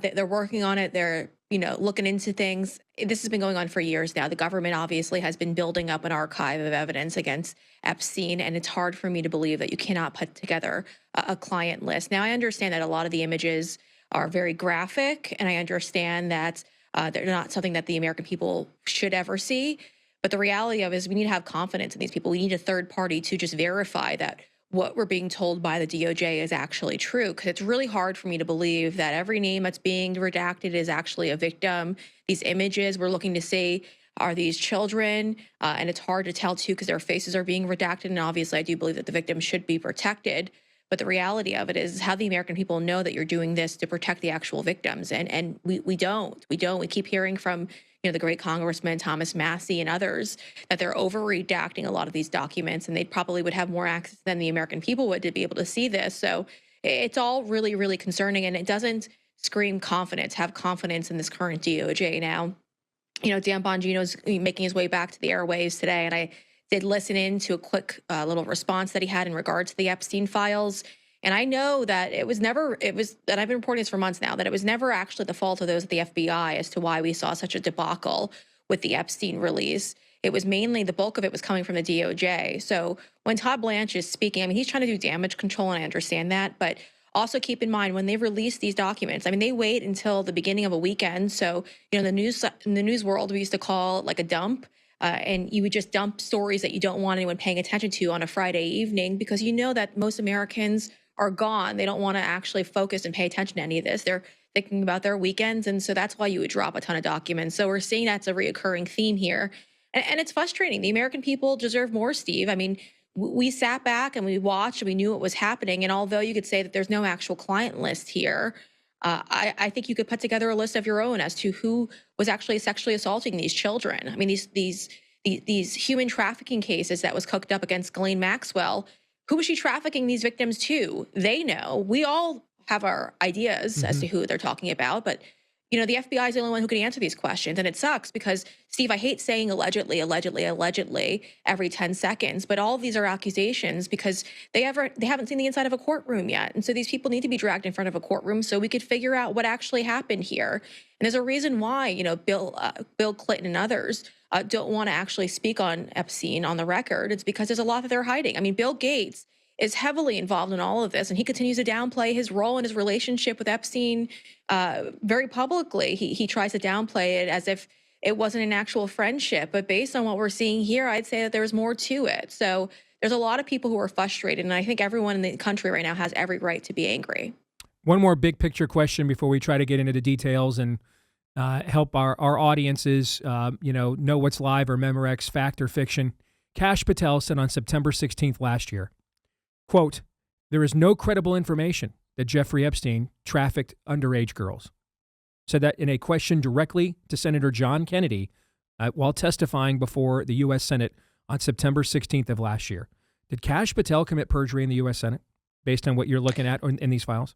they're working on it. They're looking into things. This has been going on for years now. The government obviously has been building up an archive of evidence against Epstein, and it's hard for me to believe that you cannot put together a client list. Now, I understand that a lot of the images are very graphic, and I understand that they're not something that the American people should ever see. But the reality of it is we need to have confidence in these people. We need a third party to just verify that what we're being told by the DOJ is actually true. Because it's really hard for me to believe that every name that's being redacted is actually a victim. These images we're looking to see are these children. And it's hard to tell, too, because their faces are being redacted. And obviously, I do believe that the victims should be protected. But the reality of it is how the American people know that you're doing this to protect the actual victims. And we don't. We keep hearing from, the great Congressman Thomas Massey and others that they're over-redacting a lot of these documents, and they probably would have more access than the American people would to be able to see this. So it's all really, really concerning, and it doesn't scream confidence. Have confidence in this current DOJ now. Dan Bongino's making his way back to the airwaves today, and I did listen in to a quick little response that he had in regard to the Epstein files. And I know that that I've been reporting this for months now, that it was never actually the fault of those at the FBI as to why we saw such a debacle with the Epstein release. It was mainly, the bulk of it was coming from the DOJ. So when Todd Blanche is speaking, I mean, he's trying to do damage control, and I understand that, but also keep in mind when they release these documents, I mean, they wait until the beginning of a weekend. So, in the news world, we used to call it like a dump. And you would just dump stories that you don't want anyone paying attention to on a Friday evening, because you know that most Americans are gone. They don't want to actually focus and pay attention to any of this. They're thinking about their weekends. And so that's why you would drop a ton of documents. So we're seeing that's a reoccurring theme here. And it's frustrating. The American people deserve more, Steve. I mean, we sat back and we watched and we knew what was happening. And although you could say that there's no actual client list here, I think you could put together a list of your own as to who was actually sexually assaulting these children. I mean, these human trafficking cases that was cooked up against Ghislaine Maxwell, who was she trafficking these victims to? They know. We all have our ideas as to who they're talking about, but the FBI is the only one who can answer these questions. And it sucks because, Steve, I hate saying allegedly every 10 seconds, but all of these are accusations because they haven't seen the inside of a courtroom yet. And so these people need to be dragged in front of a courtroom so we could figure out what actually happened here. And there's a reason why, Bill Clinton and others don't want to actually speak on Epstein on the record. It's because there's a lot that they're hiding. I mean, Bill Gates is heavily involved in all of this, and he continues to downplay his role in his relationship with Epstein very publicly. He tries to downplay it as if it wasn't an actual friendship, but based on what we're seeing here, I'd say that there's more to it. So there's a lot of people who are frustrated, and I think everyone in the country right now has every right to be angry. One more big picture question before we try to get into the details and help our audiences, know what's live or Memorex, fact or fiction. Kash Patel said on September 16th last year, quote, "There is no credible information that Jeffrey Epstein trafficked underage girls." Said that in a question directly to Senator John Kennedy while testifying before the U.S. Senate on September 16th of last year. Did Kash Patel commit perjury in the U.S. Senate based on what you're looking at in these files?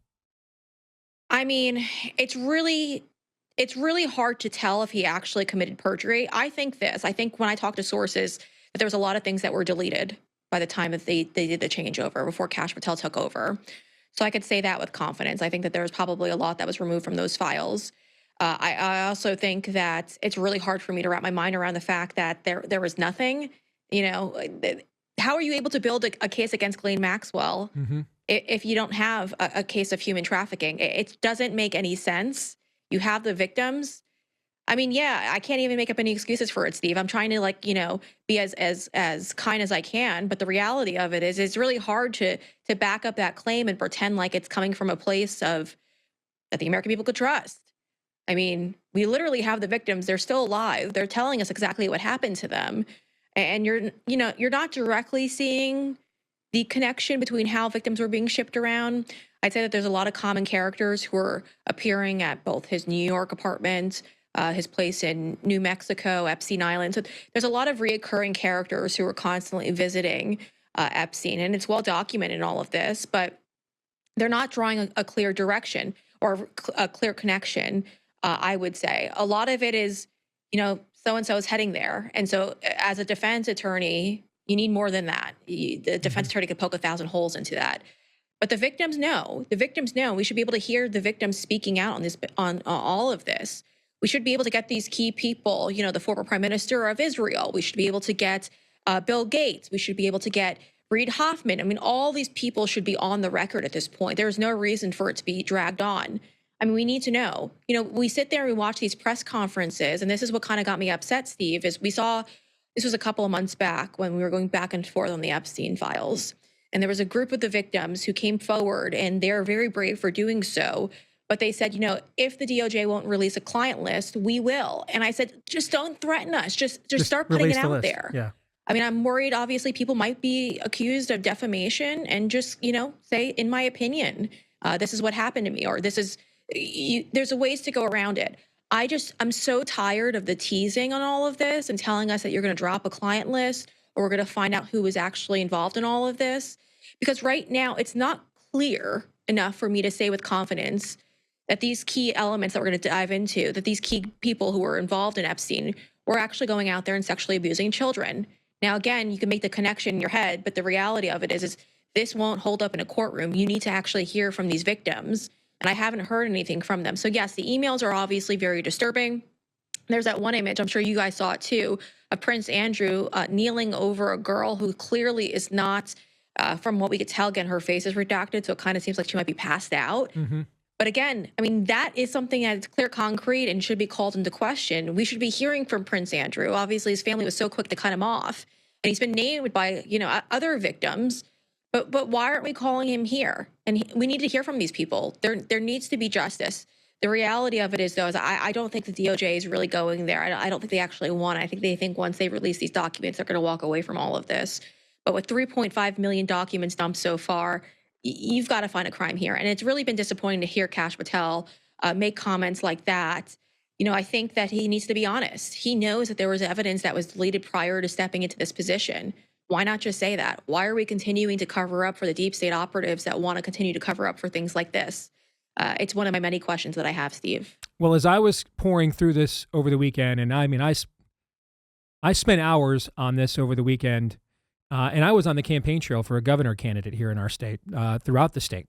I mean, it's really hard to tell if he actually committed perjury. I think when I talk to sources that there was a lot of things that were deleted by the time that they did the changeover before Kash Patel took over. So I could say that with confidence. I think that there was probably a lot that was removed from those files. I also think that it's really hard for me to wrap my mind around the fact that there was nothing. How are you able to build a case against Ghislaine Maxwell if you don't have a case of human trafficking? It doesn't make any sense. You have the victims. I mean, yeah, I can't even make up any excuses for it, Steve. I'm trying to be as kind as I can, but the reality of it is it's really hard to back up that claim and pretend like it's coming from a place of that the American people could trust. I mean, we literally have the victims. They're still alive. They're telling us exactly what happened to them. And you're not directly seeing the connection between how victims were being shipped around. I'd say that there's a lot of common characters who are appearing at both his New York apartment, his place in New Mexico, Epstein Island. So there's a lot of reoccurring characters who are constantly visiting Epstein, and it's well documented in all of this, but they're not drawing a clear direction or a clear connection, I would say. A lot of it is, so-and-so is heading there. And so as a defense attorney, you need more than that. The defense attorney could poke 1,000 holes into that. But the victims know. The victims know. We should be able to hear the victims speaking out on all of this. We should be able to get these key people, the former prime minister of Israel. We should be able to get Bill Gates. We should be able to get Reid Hoffman. I mean, all these people should be on the record at this point. There's no reason for it to be dragged on. I mean, we need to know. We sit there and we watch these press conferences, and this is what kind of got me upset, Steve, is we saw, this was a couple of months back when we were going back and forth on the Epstein files. And there was a group of the victims who came forward, and they're very brave for doing so. But they said, if the DOJ won't release a client list, we will. And I said, just don't threaten us. Just start putting it out there. Yeah. I mean, I'm worried, obviously, people might be accused of defamation and just, say, in my opinion, this is what happened to me, or this is, there's ways to go around it. I'm so tired of the teasing on all of this and telling us that you're going to drop a client list or we're going to find out who is actually involved in all of this. Because right now, it's not clear enough for me to say with confidence that these key elements that we're going to dive into, that these key people who were involved in Epstein were actually going out there and sexually abusing children. Now, again, you can make the connection in your head, but the reality of it is this won't hold up in a courtroom. You need to actually hear from these victims, and I haven't heard anything from them. So yes, the emails are obviously very disturbing. There's that one image, I'm sure you guys saw it too, of Prince Andrew kneeling over a girl who clearly is not, from what we could tell, again, her face is redacted, so it kind of seems like she might be passed out. Mm-hmm. But again, I mean, that is something that's clear, concrete, and should be called into question. We should be hearing from Prince Andrew. Obviously, his family was so quick to cut him off, and he's been named by, other victims. But why aren't we calling him here? And we need to hear from these people. There needs to be justice. The reality of it is, though, is I don't think the DOJ is really going there. I don't think they actually want it. I think they think once they release these documents, they're going to walk away from all of this. But with 3.5 million documents dumped so far, you've got to find a crime here. And it's really been disappointing to hear Kash Patel make comments like that. I think that he needs to be honest. He knows that there was evidence that was deleted prior to stepping into this position. Why not just say that? Why are we continuing to cover up for the deep state operatives that want to continue to cover up for things like this? It's one of my many questions that I have, Steve. Well, as I was pouring through this over the weekend, and I spent hours on this over the weekend, and I was on the campaign trail for a governor candidate here in our state, throughout the state.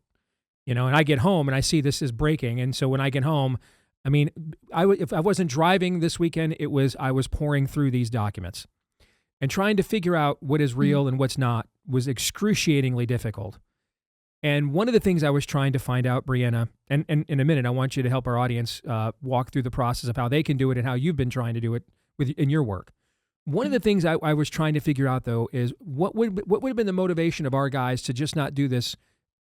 And I get home and I see this is breaking, and so when I get home, I mean, if I wasn't driving this weekend, I was pouring through these documents and trying to figure out what is real and what's not was excruciatingly difficult. And one of the things I was trying to find out, Breanna, and in a minute, I want you to help our audience walk through the process of how they can do it and how you've been trying to do it in your work. One of the things I was trying to figure out, though, is what would have been the motivation of our guys to just not do this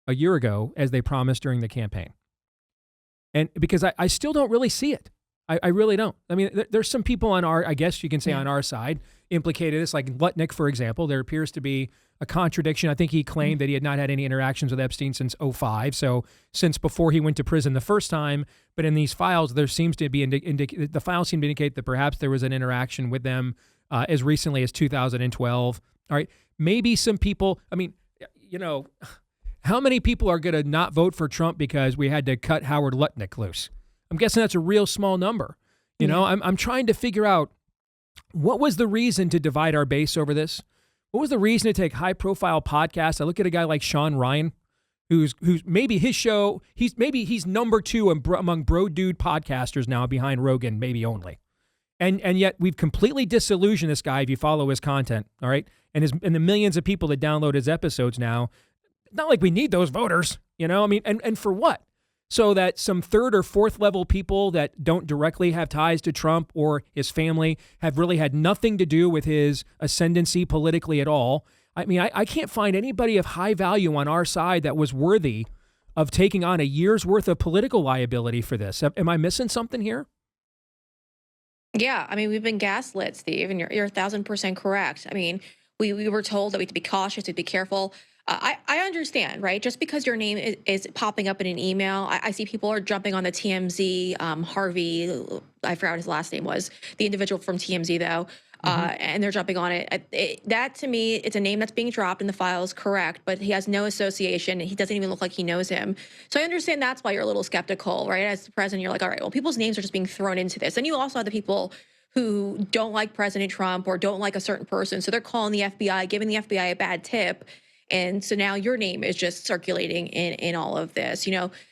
a year ago as they promised during the campaign. And because I still don't really see it. I really don't. I mean, there's some people on I guess you can say on our side, implicated this, like Lutnick, for example. There appears to be a contradiction. I think he claimed that he had not had any interactions with Epstein since 2005, so since before he went to prison the first time. But in these files, there seems to be the files seem to indicate that perhaps there was an interaction with them as recently as 2012. All right, maybe some people. I mean, how many people are going to not vote for Trump because we had to cut Howard Lutnick loose? I'm guessing that's a real small number. I'm trying to figure out what was the reason to divide our base over this. What was the reason to take high-profile podcasts? I look at a guy like Sean Ryan, who's maybe his show. He's number 2 among bro dude podcasters now, behind Rogan, maybe only. And yet we've completely disillusioned this guy if you follow his content. All right, and the millions of people that download his episodes now. Not like we need those voters, I mean, and for what? So that some 3rd or 4th level people that don't directly have ties to Trump or his family have really had nothing to do with his ascendancy politically at all. I mean, I can't find anybody of high value on our side that was worthy of taking on a year's worth of political liability for this. Am I missing something here? Yeah, I mean, we've been gaslit, Steve, and you're 1,000% correct. I mean, we were told that we had to be cautious, to be careful. I understand, right? Just because your name is popping up in an email, I see people are jumping on the TMZ, Harvey, I forgot what his last name was, the individual from TMZ, though, and they're jumping on it. That, to me, it's a name that's being dropped in the files, correct, but he has no association. He doesn't even look like he knows him. So I understand that's why you're a little skeptical, right? As the president, you're like, all right, well, people's names are just being thrown into this. And you also have the people who don't like President Trump or don't like a certain person, so they're calling the FBI, giving the FBI a bad tip. And so now your name is just circulating in all of this.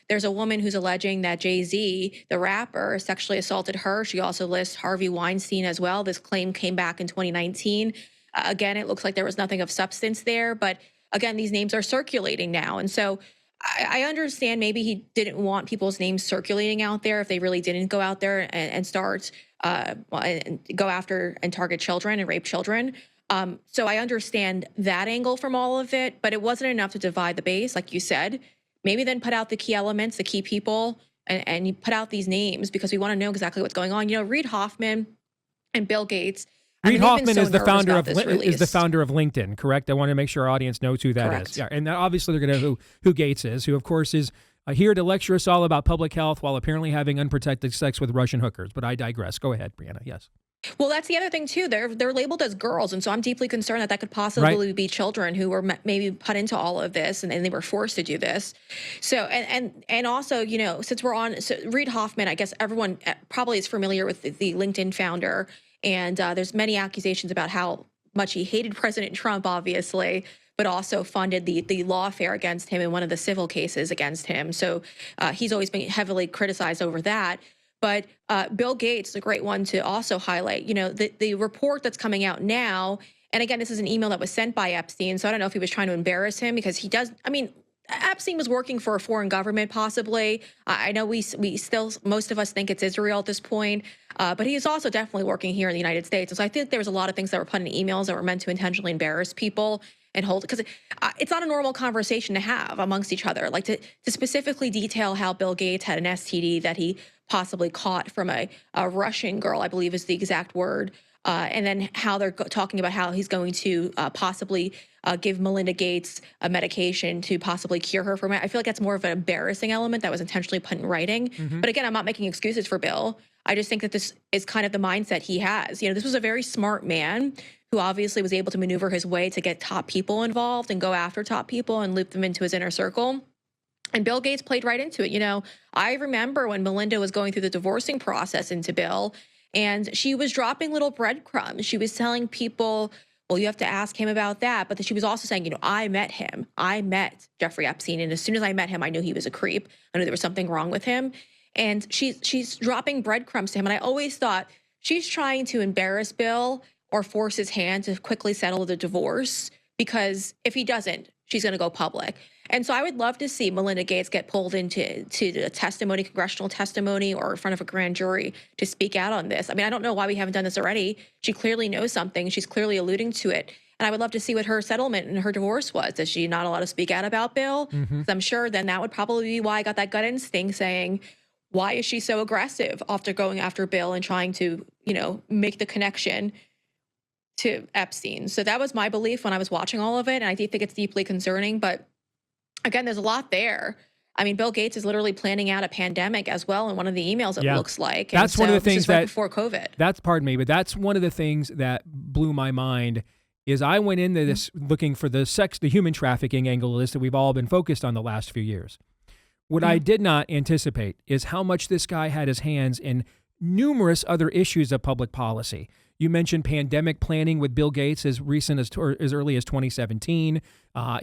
There's a woman who's alleging that Jay-Z, the rapper, sexually assaulted her. She also lists Harvey Weinstein as well. This claim came back in 2019. Again, it looks like there was nothing of substance there. But again, these names are circulating now. And so I understand maybe he didn't want people's names circulating out there if they really didn't go out there and start and go after and target children and rape children. So I understand that angle from all of it, but it wasn't enough to divide the base, like you said. Maybe then put out the key elements, the key people, and you put out these names because we want to know exactly what's going on. Reid Hoffman and Bill Gates. Reid Hoffman is the founder of LinkedIn, correct? I want to make sure our audience knows who that is. Yeah, and obviously they're going to know who Gates is, who of course is here to lecture us all about public health while apparently having unprotected sex with Russian hookers. But I digress. Go ahead, Breanna. Yes. Well, that's the other thing too. They're labeled as girls, and so I'm deeply concerned that could possibly be children who were maybe put into all of this, and they were forced to do this. So, and also, since we're on, so Reid Hoffman, I guess everyone probably is familiar with the LinkedIn founder, and there's many accusations about how much he hated President Trump, obviously, but also funded the lawfare against him in one of the civil cases against him. So he's always been heavily criticized over that. But Bill Gates is a great one to also highlight. The report that's coming out now, and again, this is an email that was sent by Epstein, so I don't know if he was trying to embarrass him because he does. I mean, Epstein was working for a foreign government, possibly. I know we still, most of us think it's Israel at this point, but he is also definitely working here in the United States. And so I think there was a lot of things that were put in emails that were meant to intentionally embarrass people and hold, because it's not a normal conversation to have amongst each other. Like to specifically detail how Bill Gates had an STD that he possibly caught from a Russian girl, I believe is the exact word. And then how they're talking about how he's going to possibly give Melinda Gates a medication to possibly cure her from it. I feel like that's more of an embarrassing element that was intentionally put in writing. But again, I'm not making excuses for Bill. I just think that this is kind of the mindset he has. This was a very smart man who obviously was able to maneuver his way to get top people involved and go after top people and loop them into his inner circle. And Bill Gates played right into it. I remember when Melinda was going through the divorcing process into Bill, and she was dropping little breadcrumbs. She was telling people, well, you have to ask him about that. But she was also saying, I met him. I met Jeffrey Epstein. And as soon as I met him, I knew he was a creep. I knew there was something wrong with him. And she's dropping breadcrumbs to him. And I always thought she's trying to embarrass Bill or force his hand to quickly settle the divorce, because if he doesn't, she's going to go public. And so I would love to see Melinda Gates get pulled into the testimony, congressional testimony, or in front of a grand jury to speak out on this. I mean, I don't know why we haven't done this already. She clearly knows something. She's clearly alluding to it. And I would love to see what her settlement and her divorce was. Is she not allowed to speak out about Bill? Because I'm sure then that would probably be why I got that gut instinct saying, why is she so aggressive after going after Bill and trying to, make the connection to Epstein? So that was my belief when I was watching all of it. And I do think it's deeply concerning. But again, there's a lot there. I mean, Bill Gates is literally planning out a pandemic as well in one of the emails, it looks like. And that's one of the things that before COVID. Pardon me, but that's one of the things that blew my mind. Is I went into this looking for the human trafficking angle of this that we've all been focused on the last few years. What I did not anticipate is how much this guy had his hands in numerous other issues of public policy. You mentioned pandemic planning with Bill Gates as recent as early as 2017.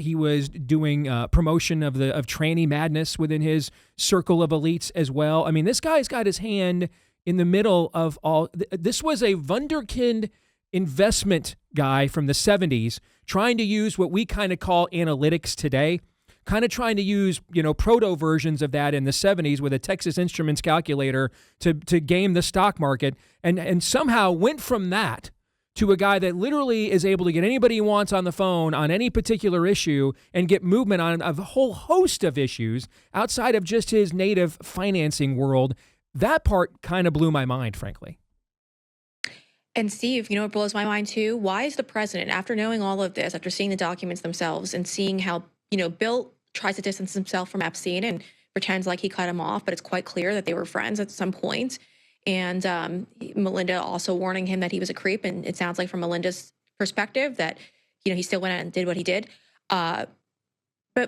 He was doing promotion of tranny madness within his circle of elites as well. I mean, this guy's got his hand in the middle of all. This was a wunderkind investment guy from the 70s trying to use what we kind of call analytics today. Kind of trying to use, proto versions of that in the 70s with a Texas Instruments calculator to game the stock market, and somehow went from that to a guy that literally is able to get anybody he wants on the phone on any particular issue and get movement on a whole host of issues outside of just his native financing world. That part kind of blew my mind, frankly. And Steve, what blows my mind too? Why is the president, after knowing all of this, after seeing the documents themselves and seeing how Bill tries to distance himself from Epstein and pretends like he cut him off, but it's quite clear that they were friends at some point. And Melinda also warning him that he was a creep. And it sounds like from Melinda's perspective that, he still went out and did what he did. But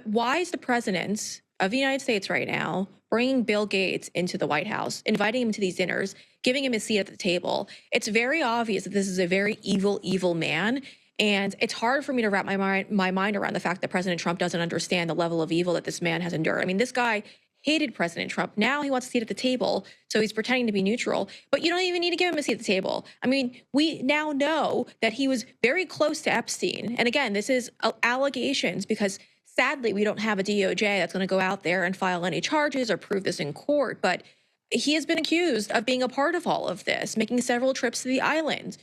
why is the president of the United States right now bringing Bill Gates into the White House, inviting him to these dinners, giving him a seat at the table? It's very obvious that this is a very evil, evil man. And it's hard for me to wrap my mind around the fact that President Trump doesn't understand the level of evil that this man has endured. I mean, this guy hated President Trump. Now he wants a seat at the table, so he's pretending to be neutral. But you don't even need to give him a seat at the table. I mean, we now know that he was very close to Epstein. And again, this is allegations because sadly, we don't have a DOJ that's going to go out there and file any charges or prove this in court. But he has been accused of being a part of all of this, making several trips to the island.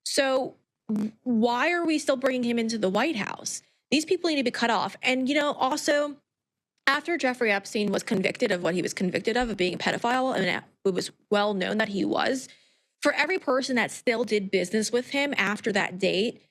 So why are we still bringing him into the White House? These people need to be cut off. And, also, after Jeffrey Epstein was convicted of what he was convicted of being a pedophile, and it was well known that he was, for every person that still did business with him after that date,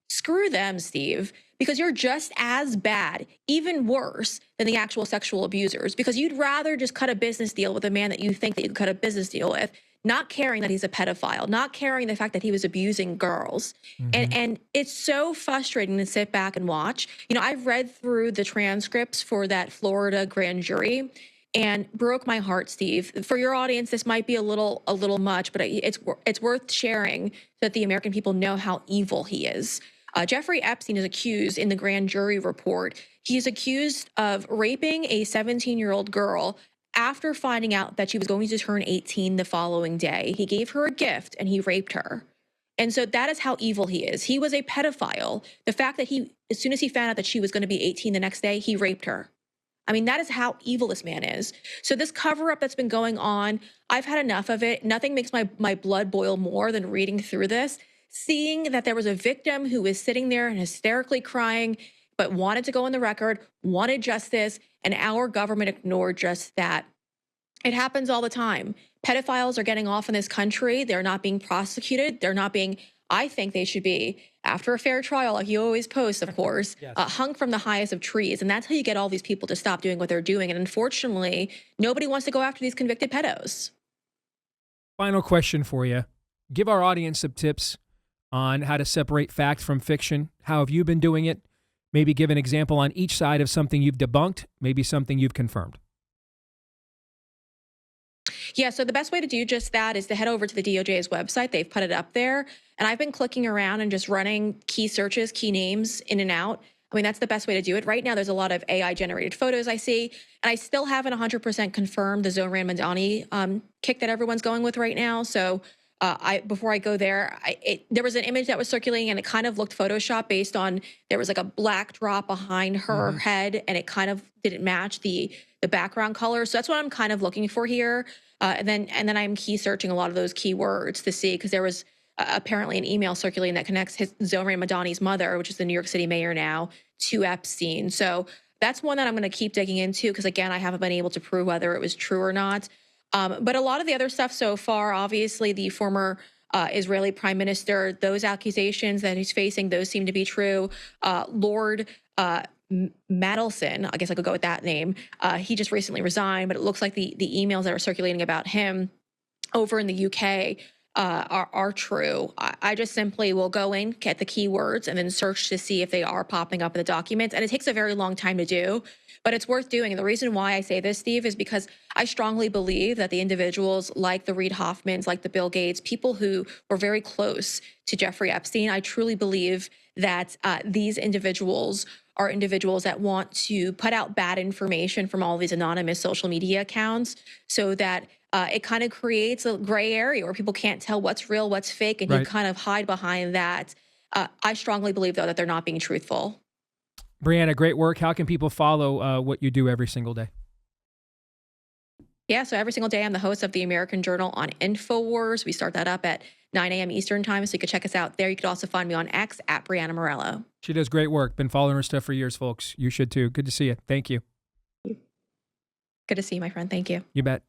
screw them, Steve, because you're just as bad, even worse than the actual sexual abusers, because you'd rather just cut a business deal with a man that you think that you could cut a business deal with not caring that he's a pedophile, not caring the fact that he was abusing girls. And it's so frustrating to sit back and watch. You know, I've read through the transcripts for that Florida grand jury and broke my heart, Steve. For your audience, this might be a little much, but it's worth sharing so that the American people know how evil he is. Jeffrey Epstein is accused in the grand jury report. He's accused of raping a 17-year-old girl after finding out that she was going to turn 18 the following day. He gave her a gift and he raped her. And so that is how evil he is. He was a pedophile. The fact that as soon as he found out that she was going to be 18 the next day, he raped her. I mean, that is how evil this man is. So this cover-up that's been going on, I've had enough of it. Nothing makes my blood boil more than reading through this, seeing that there was a victim who was sitting there and hysterically crying, but wanted to go on the record, wanted justice, and our government ignored just that. It happens all the time. Pedophiles are getting off in this country. They're not being prosecuted. I think they should be, after a fair trial, like you always post, of course, Yes. Hung from the highest of trees. And that's how you get all these people to stop doing what they're doing. And unfortunately, nobody wants to go after these convicted pedos. Final question for you. Give our audience some tips on how to separate fact from fiction. How have you been doing it? Maybe give an example on each side of something you've debunked, maybe something you've confirmed. Yeah, so the best way to do just that is to head over to the DOJ's website. They've put it up there. And I've been clicking around and just running key searches, key names in and out. I mean, that's the best way to do it. Right now, there's a lot of AI-generated photos I see. And I still haven't 100% confirmed the Zohran Madani kick that everyone's going with right now. So before I go there, there was an image that was circulating and it kind of looked Photoshopped based on, there was like a black drop behind her head and it kind of didn't match the background color. So that's what I'm kind of looking for here. And then I'm key searching a lot of those keywords to see, because there was apparently an email circulating that connects Zohran Madani's mother, which is the New York City mayor now, to Epstein. So that's one that I'm going to keep digging into, because again, I haven't been able to prove whether it was true or not. But a lot of the other stuff so far, obviously the former Israeli prime minister, those accusations that he's facing, those seem to be true. Lord Mandelson, I guess I could go with that name. He just recently resigned, but it looks like the emails that are circulating about him over in the UK are true. I just simply will go in, get the keywords, and then search to see if they are popping up in the documents. And it takes a very long time to do, but it's worth doing. And the reason why I say this, Steve, is because I strongly believe that the individuals like the Reid Hoffmans, like the Bill Gates, people who were very close to Jeffrey Epstein, I truly believe that these individuals are individuals that want to put out bad information from all these anonymous social media accounts, so that it kind of creates a gray area where people can't tell what's real, what's fake, and you kind of hide behind that. I strongly believe, though, that they're not being truthful. Breanna, great work. How can people follow what you do every single day? Yeah, so every single day I'm the host of the American Journal on Infowars. We start that up at 9 a.m. Eastern time, so you can check us out there. You could also find me on X at Breanna Morello. She does great work. Been following her stuff for years, folks. You should too. Good to see you. Thank you. Good to see you, my friend. Thank you. You bet.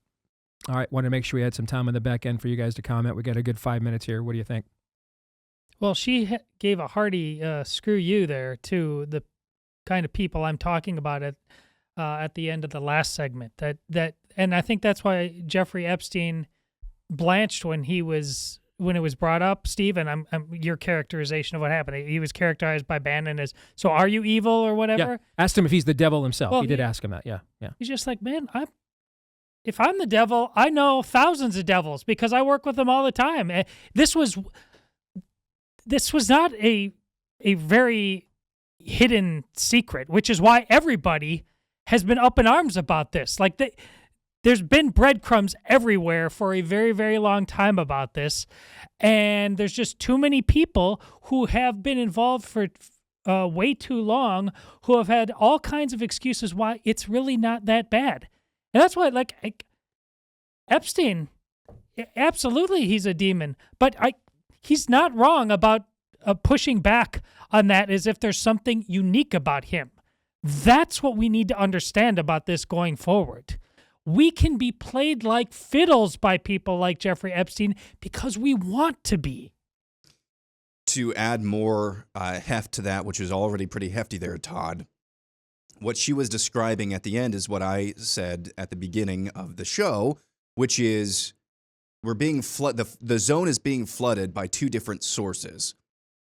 All right. Wanted to make sure we had some time on the back end for you guys to comment. We got a good 5 minutes here. What do you think? Well, she gave a hearty screw you there to the kind of people I'm talking about at the end of the last segment. And I think that's why Jeffrey Epstein blanched when it was brought up, Steve, and I'm your characterization of what happened. He was characterized by Bannon as, so are you evil or whatever? Yeah. Asked him if he's the devil himself. Well, he did ask him that. Yeah. He's just like, man, if I'm the devil, I know thousands of devils because I work with them all the time. This was not a very hidden secret, which is why everybody has been up in arms about this. Like there's been breadcrumbs everywhere for a very, very long time about this, and there's just too many people who have been involved for way too long who have had all kinds of excuses why it's really not that bad. And that's why, Epstein, absolutely he's a demon, but he's not wrong about pushing back on that as if there's something unique about him. That's what we need to understand about this going forward. We can be played like fiddles by people like Jeffrey Epstein because we want to be. To add more heft to that, which is already pretty hefty there, Todd, what she was describing at the end is what I said at the beginning of the show, which is we're being the zone is being flooded by two different sources.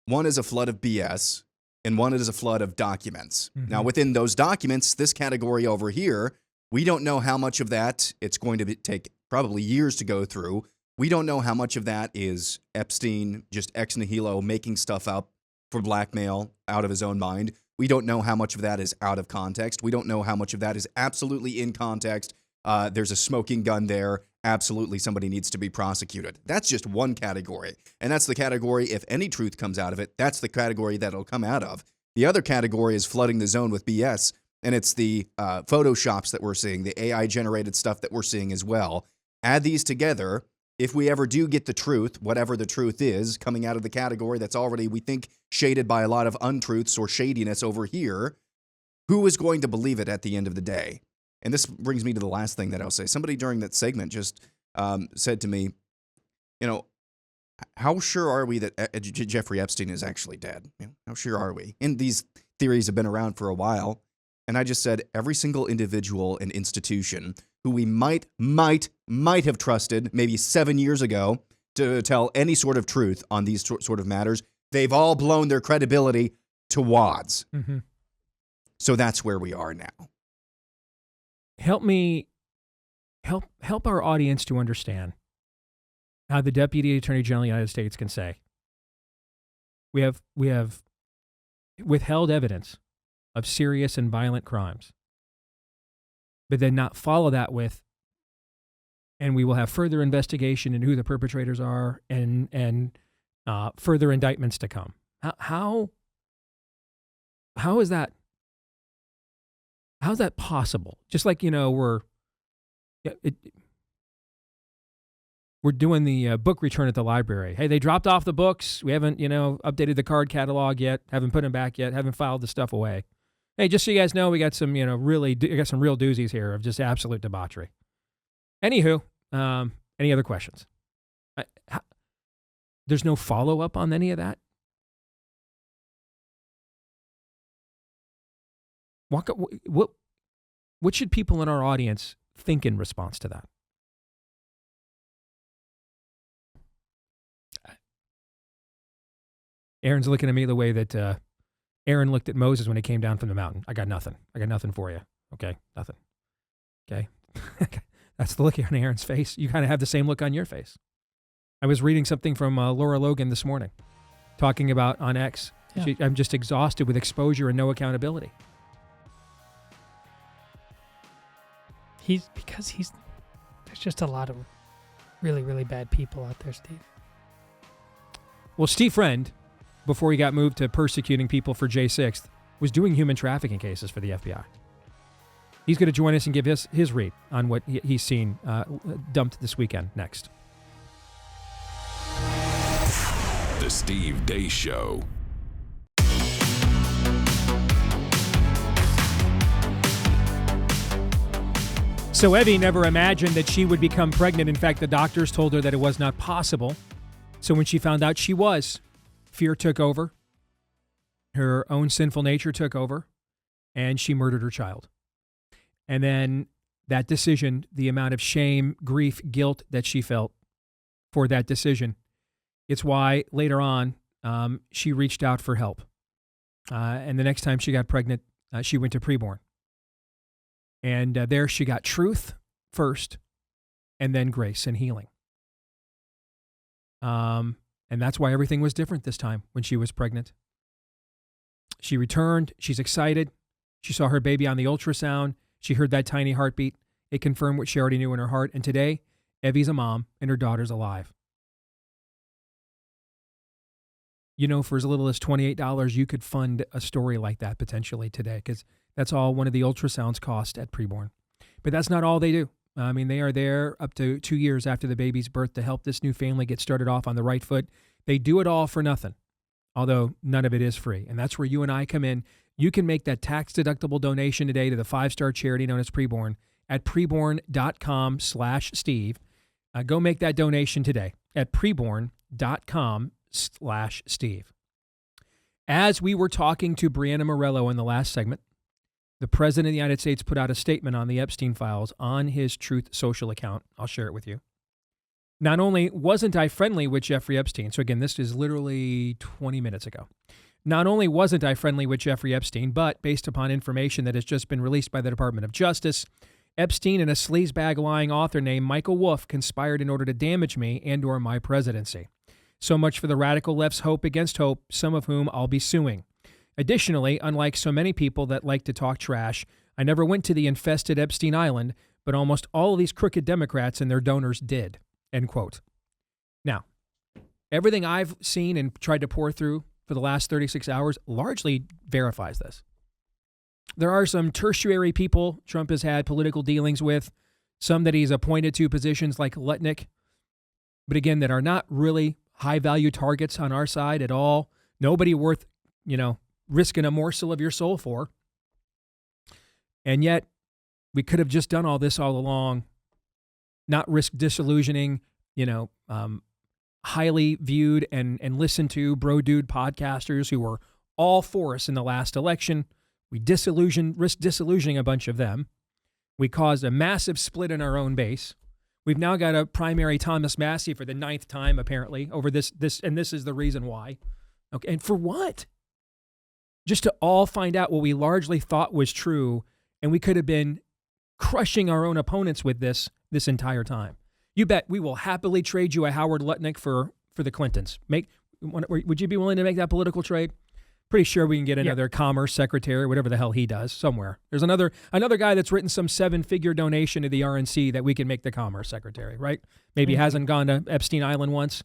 One is a flood of BS, and one is a flood of documents. Mm-hmm. Now, within those documents, this category over here, we don't know how much of that it's going to take probably years to go through. We don't know how much of that is Epstein just ex nihilo making stuff up for blackmail out of his own mind. We don't know how much of that is out of context. We don't know how much of that is absolutely in context. There's a smoking gun there. Absolutely, somebody needs to be prosecuted. That's just one category. And that's the category, if any truth comes out of it, that's the category that'll come out of. The other category is flooding the zone with BS, and it's the Photoshops that we're seeing, the AI-generated stuff that we're seeing as well. Add these together. If we ever do get the truth, whatever the truth is, coming out of the category that's already, we think, shaded by a lot of untruths or shadiness over here, who is going to believe it at the end of the day? And this brings me to the last thing that I'll say. Somebody during that segment just said to me, how sure are we that Jeffrey Epstein is actually dead? How sure are we? And these theories have been around for a while. And I just said every single individual and institution who we might have trusted maybe 7 years ago to tell any sort of truth on these sort of matters, they've all blown their credibility to wads. Mm-hmm. So that's where we are now. Help our audience to understand how the Deputy Attorney General of the United States can say we have withheld evidence of serious and violent crimes, but then not follow that with, and we will have further investigation into who the perpetrators are and further indictments to come. How is that? How's that possible? Just like, we're doing the book return at the library. Hey, they dropped off the books. We haven't, updated the card catalog yet. Haven't put them back yet. Haven't filed the stuff away. Hey, just so you guys know, we got some, we got some real doozies here of just absolute debauchery. Anywho, any other questions? There's no follow-up on any of that? What should people in our audience think in response to that? Aaron's looking at me the way that Aaron looked at Moses when he came down from the mountain. I got nothing. I got nothing for you. Okay, nothing. Okay. That's the look on Aaron's face. You kind of have the same look on your face. I was reading something from Laura Logan this morning, talking about on X. Yeah. I'm just exhausted with exposure and no accountability. There's just a lot of really, really bad people out there, Steve. Well, Steve Friend, before he got moved to persecuting people for J6th, was doing human trafficking cases for the FBI. He's going to join us and give his read on what he's seen dumped this weekend next. The Steve Deace Show. So Evie never imagined that she would become pregnant. In fact, the doctors told her that it was not possible. So when she found out she was, fear took over. Her own sinful nature took over, and she murdered her child. And then that decision, the amount of shame, grief, guilt that she felt for that decision, it's why later on she reached out for help. And the next time she got pregnant, she went to preborn. And there she got truth first, and then grace and healing. And that's why everything was different this time when she was pregnant. She returned. She's excited. She saw her baby on the ultrasound. She heard that tiny heartbeat. It confirmed what she already knew in her heart. And today, Evie's a mom, and her daughter's alive. For as little as $28, you could fund a story like that potentially today, because that's all one of the ultrasounds cost at preborn. But that's not all they do. I mean, they are there up to 2 years after the baby's birth to help this new family get started off on the right foot. They do it all for nothing, although none of it is free. And that's where you and I come in. You can make that tax-deductible donation today to the 5-star charity known as Preborn at preborn.com/Steve. Go make that donation today at preborn.com/Steve. As we were talking to Breanna Morello in the last segment, the President of the United States put out a statement on the Epstein files on his Truth Social account. I'll share it with you. Not only wasn't I friendly with Jeffrey Epstein, so again, this is literally 20 minutes ago. Not only wasn't I friendly with Jeffrey Epstein, but based upon information that has just been released by the Department of Justice, Epstein and a sleazebag lying author named Michael Wolff conspired in order to damage me and or my presidency. So much for the radical left's hope against hope, some of whom I'll be suing. Additionally, unlike so many people that like to talk trash, I never went to the infested Epstein Island, but almost all of these crooked Democrats and their donors did. End quote. Now, everything I've seen and tried to pour through for the last 36 hours largely verifies this. There are some tertiary people Trump has had political dealings with, some that he's appointed to positions like Lutnick, but again, that are not really high-value targets on our side at all. Nobody worth, risking a morsel of your soul for. And yet, we could have just done all this all along, not risk disillusioning, highly viewed and listened to bro dude podcasters who were all for us in the last election. We risked disillusioning a bunch of them. We caused a massive split in our own base. We've now got a primary Thomas Massie for the 9th time, apparently, over this, and this is the reason why. Okay, and for what? Just to all find out what we largely thought was true, and we could have been crushing our own opponents with this entire time. You bet we will happily trade you a Howard Lutnick for the Clintons. Would you be willing to make that political trade? Pretty sure we can get another commerce secretary, whatever the hell he does, somewhere. There's another guy that's written some 7-figure donation to the RNC that we can make the commerce secretary, right? Maybe hasn't gone to Epstein Island once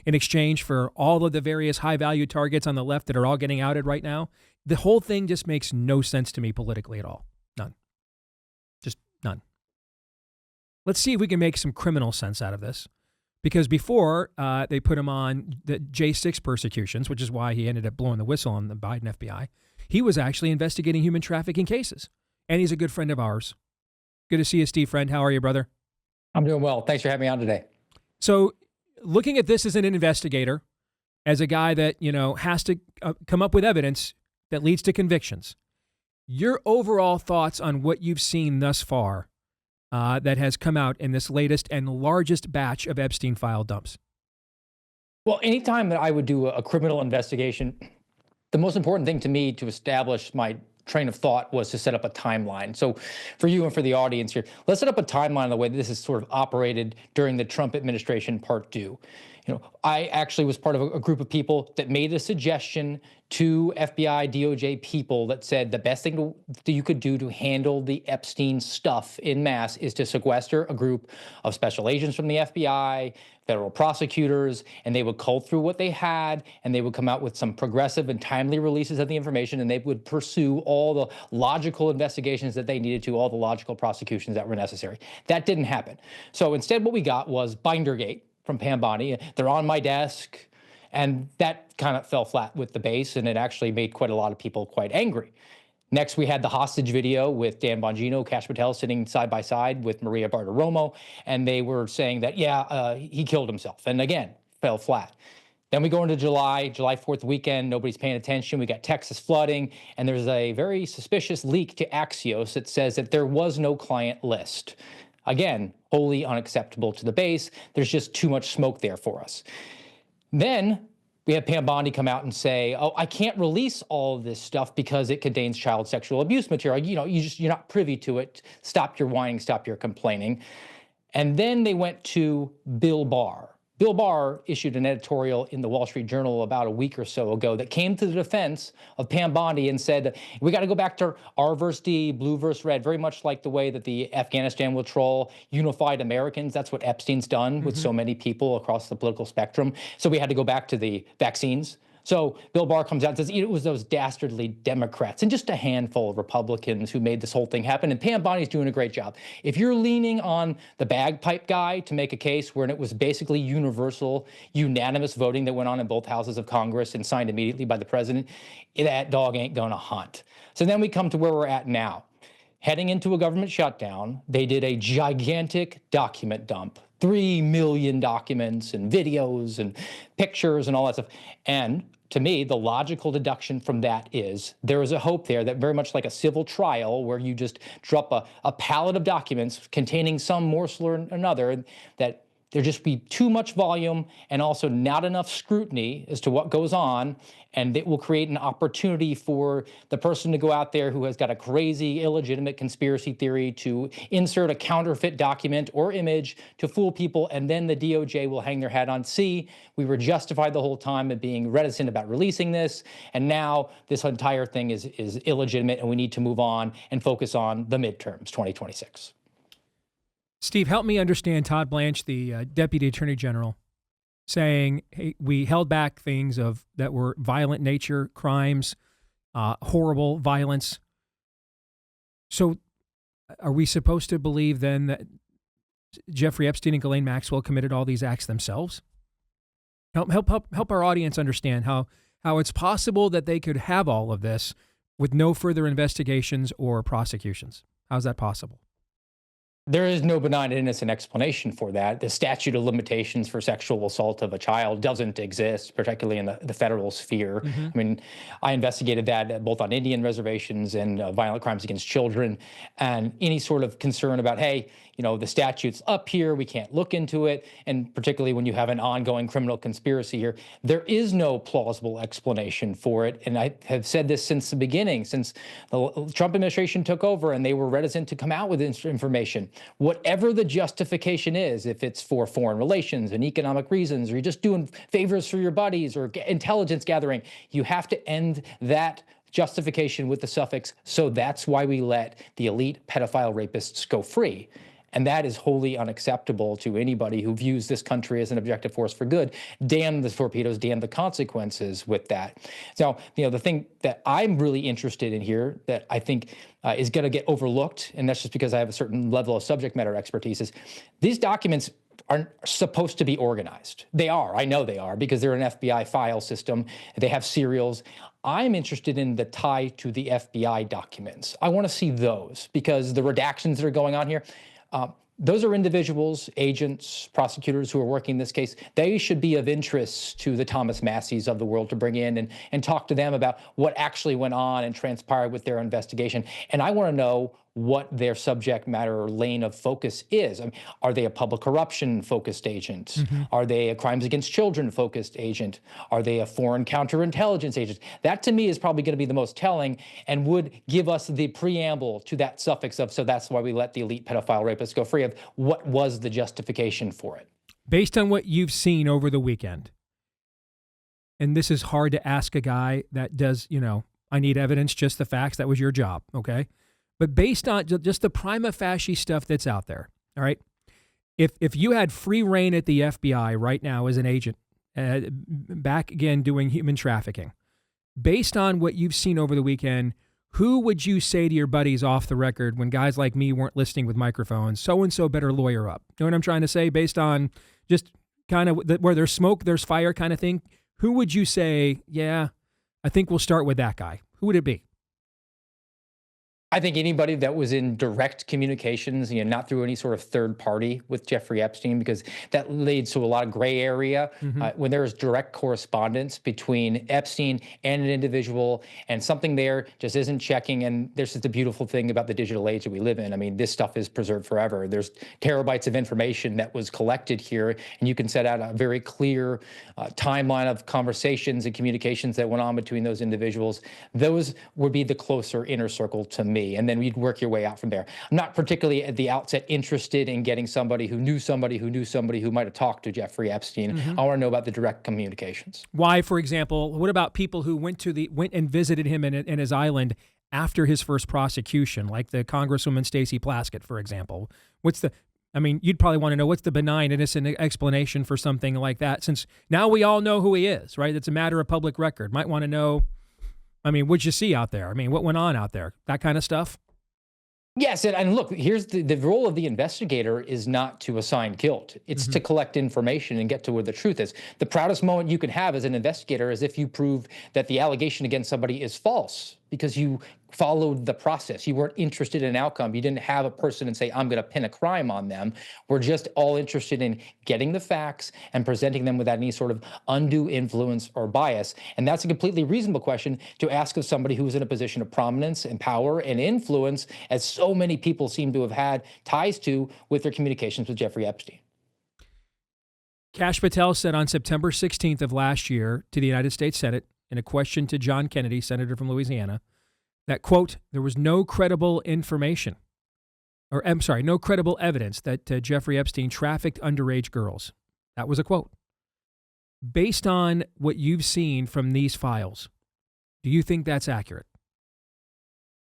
in exchange for all of the various high-value targets on the left that are all getting outed right now. The whole thing just makes no sense to me politically at all. None. Just none. Let's see if we can make some criminal sense out of this. Because before they put him on the J6 persecutions, which is why he ended up blowing the whistle on the Biden FBI, he was actually investigating human trafficking cases. And he's a good friend of ours. Good to see you, Steve, friend. How are you, brother? I'm doing well. Thanks for having me on today. So looking at this as an investigator, as a guy that, has to come up with evidence that leads to convictions, your overall thoughts on what you've seen thus far that has come out in this latest and largest batch of Epstein file dumps? Well, anytime that I would do a criminal investigation, the most important thing to me to establish my train of thought was to set up a timeline. So for you and for the audience here, let's set up a timeline of the way this is sort of operated during the Trump administration part 2. I actually was part of a group of people that made a suggestion to FBI, DOJ people that said the best thing that you could do to handle the Epstein stuff in mass is to sequester a group of special agents from the FBI, federal prosecutors, and they would cull through what they had, and they would come out with some progressive and timely releases of the information, and they would pursue all the logical investigations that they needed to, all the logical prosecutions that were necessary. That didn't happen. So instead what we got was Bindergate from Pam Bondi. They're on my desk, and that kind of fell flat with the base, and it actually made quite a lot of people quite angry. Next, we had the hostage video with Dan Bongino, Kash Patel sitting side by side with Maria Bartiromo, and they were saying that, he killed himself, and again, fell flat. Then we go into July 4th weekend, nobody's paying attention. We got Texas flooding, and there's a very suspicious leak to Axios that says that there was no client list. Again, wholly unacceptable to the base. There's just too much smoke there for us. Then we had Pam Bondi come out and say, I can't release all of this stuff because it contains child sexual abuse material. You're not privy to it. Stop your whining, stop your complaining. And then they went to Bill Barr. Bill Barr issued an editorial in the Wall Street Journal about a week or so ago that came to the defense of Pam Bondi and said, we got to go back to R versus D, blue versus red, very much like the way that the Afghanistan withdrawal unified Americans. That's what Epstein's done with so many people across the political spectrum. So we had to go back to the vaccines. So Bill Barr comes out and says, it was those dastardly Democrats and just a handful of Republicans who made this whole thing happen. And Pam Bondi's doing a great job. If you're leaning on the bagpipe guy to make a case where it was basically universal, unanimous voting that went on in both houses of Congress and signed immediately by the president, that dog ain't gonna hunt. So then we come to where we're at now. Heading into a government shutdown, they did a gigantic document dump. 3 million documents and videos and pictures and all that stuff. And to me, the logical deduction from that is there is a hope there that very much like a civil trial where you just drop a pallet of documents containing some morsel or another, that there just be too much volume and also not enough scrutiny as to what goes on. And it will create an opportunity for the person to go out there who has got a crazy, illegitimate conspiracy theory to insert a counterfeit document or image to fool people. And then the DOJ will hang their hat on, see, we were justified the whole time of being reticent about releasing this. And now this entire thing is illegitimate and we need to move on and focus on the midterms, 2026. Steve, help me understand Todd Blanche, the Deputy Attorney General, saying, hey, we held back things that were violent nature, crimes, horrible violence. So are we supposed to believe then that Jeffrey Epstein and Ghislaine Maxwell committed all these acts themselves? Help our audience understand how it's possible that they could have all of this with no further investigations or prosecutions. How's that possible? There is no benign and innocent explanation for that. The statute of limitations for sexual assault of a child doesn't exist, particularly in the federal sphere. I mean, I investigated that both on Indian reservations and violent crimes against children, and any sort of concern about, hey, you know, the statute's up here, we can't look into it, and particularly when you have an ongoing criminal conspiracy here, there is no plausible explanation for it. And I have said this since the beginning, since the Trump administration took over and they were reticent to come out with this information. Whatever the justification is, if it's for foreign relations and economic reasons, or you're just doing favors for your buddies or intelligence gathering, you have to end that justification with the suffix, so that's why we let the elite pedophile rapists go free. And that is wholly unacceptable to anybody who views this country as an objective force for good. Damn the torpedoes, damn the consequences with that. So, you know, the thing that I'm really interested in here that I think is going to get overlooked, and that's just because I have a certain level of subject matter expertise, is these documents aren't supposed to be organized. They are. I know they are because they're an FBI file system. They have serials. I'm interested in the tie to the FBI documents. I want to see those because the redactions that are going on here, those are individuals, agents, prosecutors who are working this case. They should be of interest to the Thomas Masseys of the world to bring in and talk to them about what actually went on and transpired with their investigation. And I want to know what their subject matter or lane of focus is. I mean, are they a public corruption focused agent? Are they a crimes against children focused agent? Are they a foreign counterintelligence agent? That to me is probably going to be the most telling and would give us the preamble to that suffix of, so that's why we let the elite pedophile rapists go free, of what was the justification for it. Based on what you've seen over the weekend, and this is hard to ask a guy that does, you know, I need evidence, just the facts, that was your job, okay? But based on just the prima facie stuff that's out there, all right, if you had free reign at the FBI right now as an agent, back again doing human trafficking, based on what you've seen over the weekend, who would you say to your buddies off the record when guys like me weren't listening with microphones, so-and-so better lawyer up? You know what I'm trying to say? Based on just kind of where there's smoke, there's fire kind of thing. Who would you say, yeah, I think we'll start with that guy? Who would it be? I think anybody that was in direct communications, you know, not through any sort of third party with Jeffrey Epstein, because that leads to a lot of gray area. When there is direct correspondence between Epstein and an individual and something there just isn't checking. And there's just the beautiful thing about the digital age that we live in. I mean, this stuff is preserved forever. There's terabytes of information that was collected here, and you can set out a very clear timeline of conversations and communications that went on between those individuals. Those would be the closer inner circle to me. And then you'd work your way out from there. I'm not particularly at the outset interested in getting somebody who knew somebody who knew somebody who might have talked to Jeffrey Epstein. I want to know about the direct communications. Why, for example, what about people who went and visited him in his island after his first prosecution, like the Congresswoman Stacey Plaskett, for example? You'd probably want to know what's the benign, innocent explanation for something like that, since now we all know who he is, right? It's a matter of public record. Might want to know, what'd you see out there? What went on out there? That kind of stuff? Yes, and look, here's the role of the investigator is not to assign guilt. It's to collect information and get to where the truth is. The proudest moment you can have as an investigator is if you prove that the allegation against somebody is false because you followed the process. You weren't interested in an outcome. You didn't have a person and say, I'm going to pin a crime on them. We're just all interested in getting the facts and presenting them without any sort of undue influence or bias. And that's a completely reasonable question to ask of somebody who's in a position of prominence and power and influence, as so many people seem to have had ties to with their communications with Jeffrey Epstein. Kash Patel said on September 16th of last year to the United States Senate in a question to John Kennedy, senator from Louisiana, that, quote, there was no credible information, or I'm sorry, no credible evidence that Jeffrey Epstein trafficked underage girls. That was a quote. Based on what you've seen from these files, do you think that's accurate?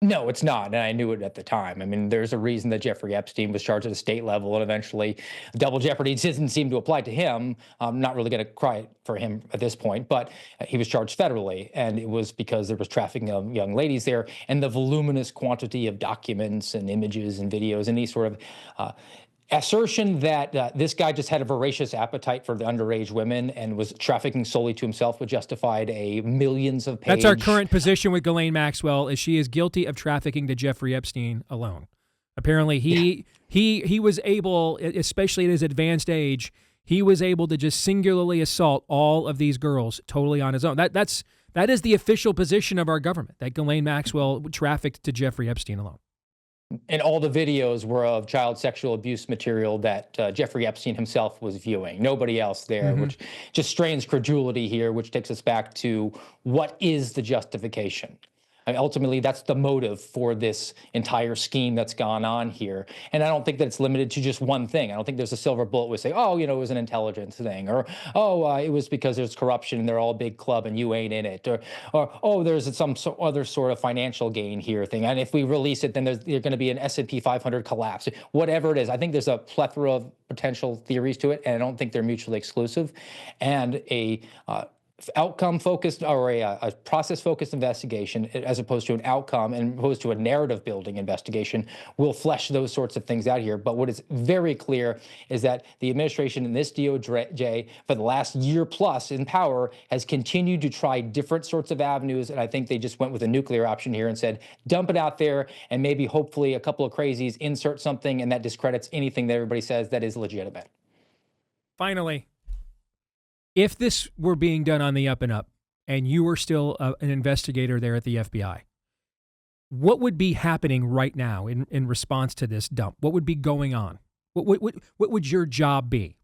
No, it's not. And I knew it at the time. I mean, there's a reason that Jeffrey Epstein was charged at a state level, and eventually double jeopardy didn't seem to apply to him. I'm not really going to cry for him at this point, but he was charged federally. And it was because there was trafficking of young ladies there, and the voluminous quantity of documents and images and videos and any sort of assertion that this guy just had a voracious appetite for the underage women and was trafficking solely to himself would justified a millions of page. That's our current position with Ghislaine Maxwell, is she is guilty of trafficking to Jeffrey Epstein alone. Apparently he was able, especially at his advanced age, he was able to just singularly assault all of these girls totally on his own. That is the official position of our government, that Ghislaine Maxwell trafficked to Jeffrey Epstein alone. And all the videos were of child sexual abuse material that Jeffrey Epstein himself was viewing. Nobody else there, which just strains credulity here, which takes us back to what is the justification? I mean, ultimately, that's the motive for this entire scheme that's gone on here. And I don't think that it's limited to just one thing. I don't think there's a silver bullet with say, oh, it was an intelligence thing, or, it was because there's corruption and they're all a big club and you ain't in it, or there's some other sort of financial gain here thing. And if we release it, then there's going to be an S&P 500 collapse, whatever it is. I think there's a plethora of potential theories to it, and I don't think they're mutually exclusive. And a outcome-focused or a process-focused investigation, as opposed to an outcome and opposed to a narrative-building investigation, will flesh those sorts of things out here. But what is very clear is that the administration in this DOJ for the last year plus in power has continued to try different sorts of avenues, and I think they just went with a nuclear option here and said, dump it out there, and maybe hopefully a couple of crazies insert something, and that discredits anything that everybody says that is legitimate. Finally, if this were being done on the up and up, and you were still an investigator there at the FBI, what would be happening right now in response to this dump? What would be going on? What would your job be?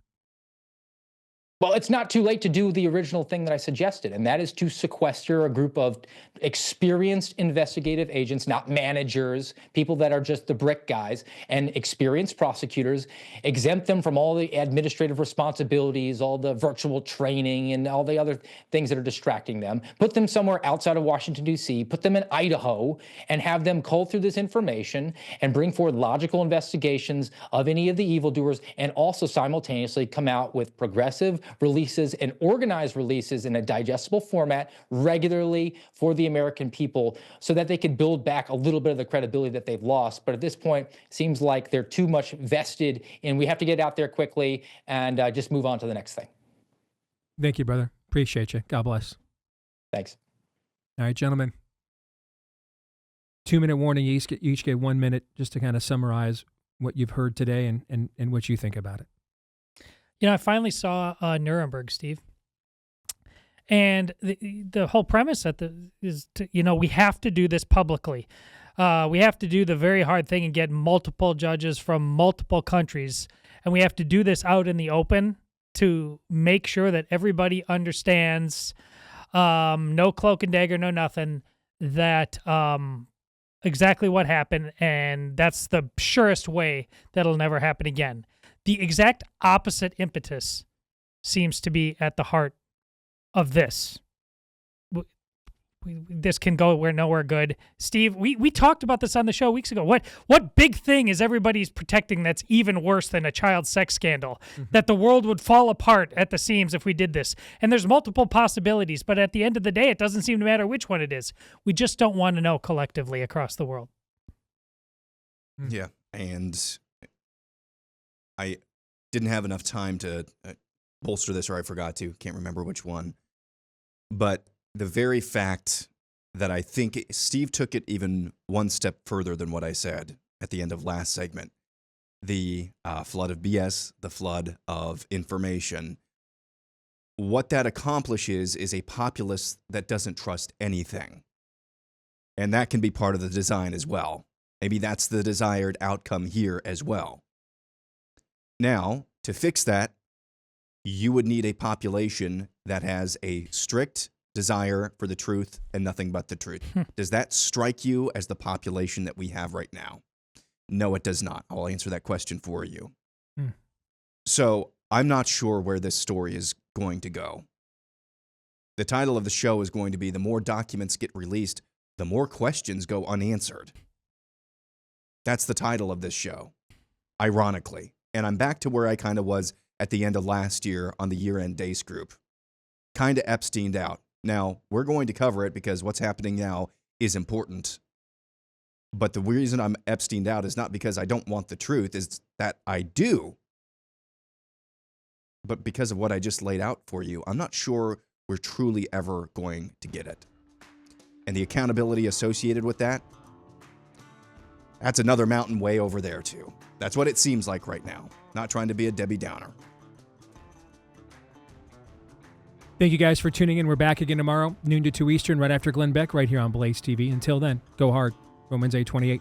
Well, it's not too late to do the original thing that I suggested, and that is to sequester a group of experienced investigative agents, not managers, people that are just the brick guys, and experienced prosecutors, exempt them from all the administrative responsibilities, all the virtual training, and all the other things that are distracting them, put them somewhere outside of Washington, D.C., put them in Idaho, and have them cull through this information and bring forward logical investigations of any of the evildoers, and also simultaneously come out with progressive releases and organized releases in a digestible format regularly for the American people so that they can build back a little bit of the credibility that they've lost. But at this point, it seems like they're too much vested in we have to get out there quickly and just move on to the next thing. Thank you, brother. Appreciate you. God bless. Thanks. All right, gentlemen. 2-minute warning. You each get 1 minute just to kind of summarize what you've heard today and what you think about it. I finally saw Nuremberg, Steve. And the whole premise is we have to do this publicly. We have to do the very hard thing and get multiple judges from multiple countries. And we have to do this out in the open to make sure that everybody understands, no cloak and dagger, no nothing, that exactly what happened. And that's the surest way that'll never happen again. The exact opposite impetus seems to be at the heart of this. This can go nowhere good. Steve, we talked about this on the show weeks ago. What big thing is everybody's protecting that's even worse than a child sex scandal? Mm-hmm. That the world would fall apart at the seams if we did this. And there's multiple possibilities, but at the end of the day, it doesn't seem to matter which one it is. We just don't want to know collectively across the world. Yeah, and I didn't have enough time to bolster this, or I forgot to. Can't remember which one. But the very fact that I think Steve took it even one step further than what I said at the end of last segment. The flood of BS, the flood of information. What that accomplishes is a populace that doesn't trust anything. And that can be part of the design as well. Maybe that's the desired outcome here as well. Now, to fix that, you would need a population that has a strict desire for the truth and nothing but the truth. Does that strike you as the population that we have right now? No, it does not. I'll answer that question for you. So I'm not sure where this story is going to go. The title of the show is going to be The More Documents Get Released, the More Questions Go Unanswered. That's the title of this show, ironically. And I'm back to where I kind of was at the end of last year on the year-end Deace group. Kind of Epsteined out. Now, we're going to cover it because what's happening now is important. But the reason I'm Epsteined out is not because I don't want the truth, is that I do. But because of what I just laid out for you, I'm not sure we're truly ever going to get it. And the accountability associated with that, that's another mountain way over there, too. That's what it seems like right now. Not trying to be a Debbie Downer. Thank you guys for tuning in. We're back again tomorrow, noon to 2 Eastern, right after Glenn Beck, right here on Blaze TV. Until then, go hard. Romans 8:28.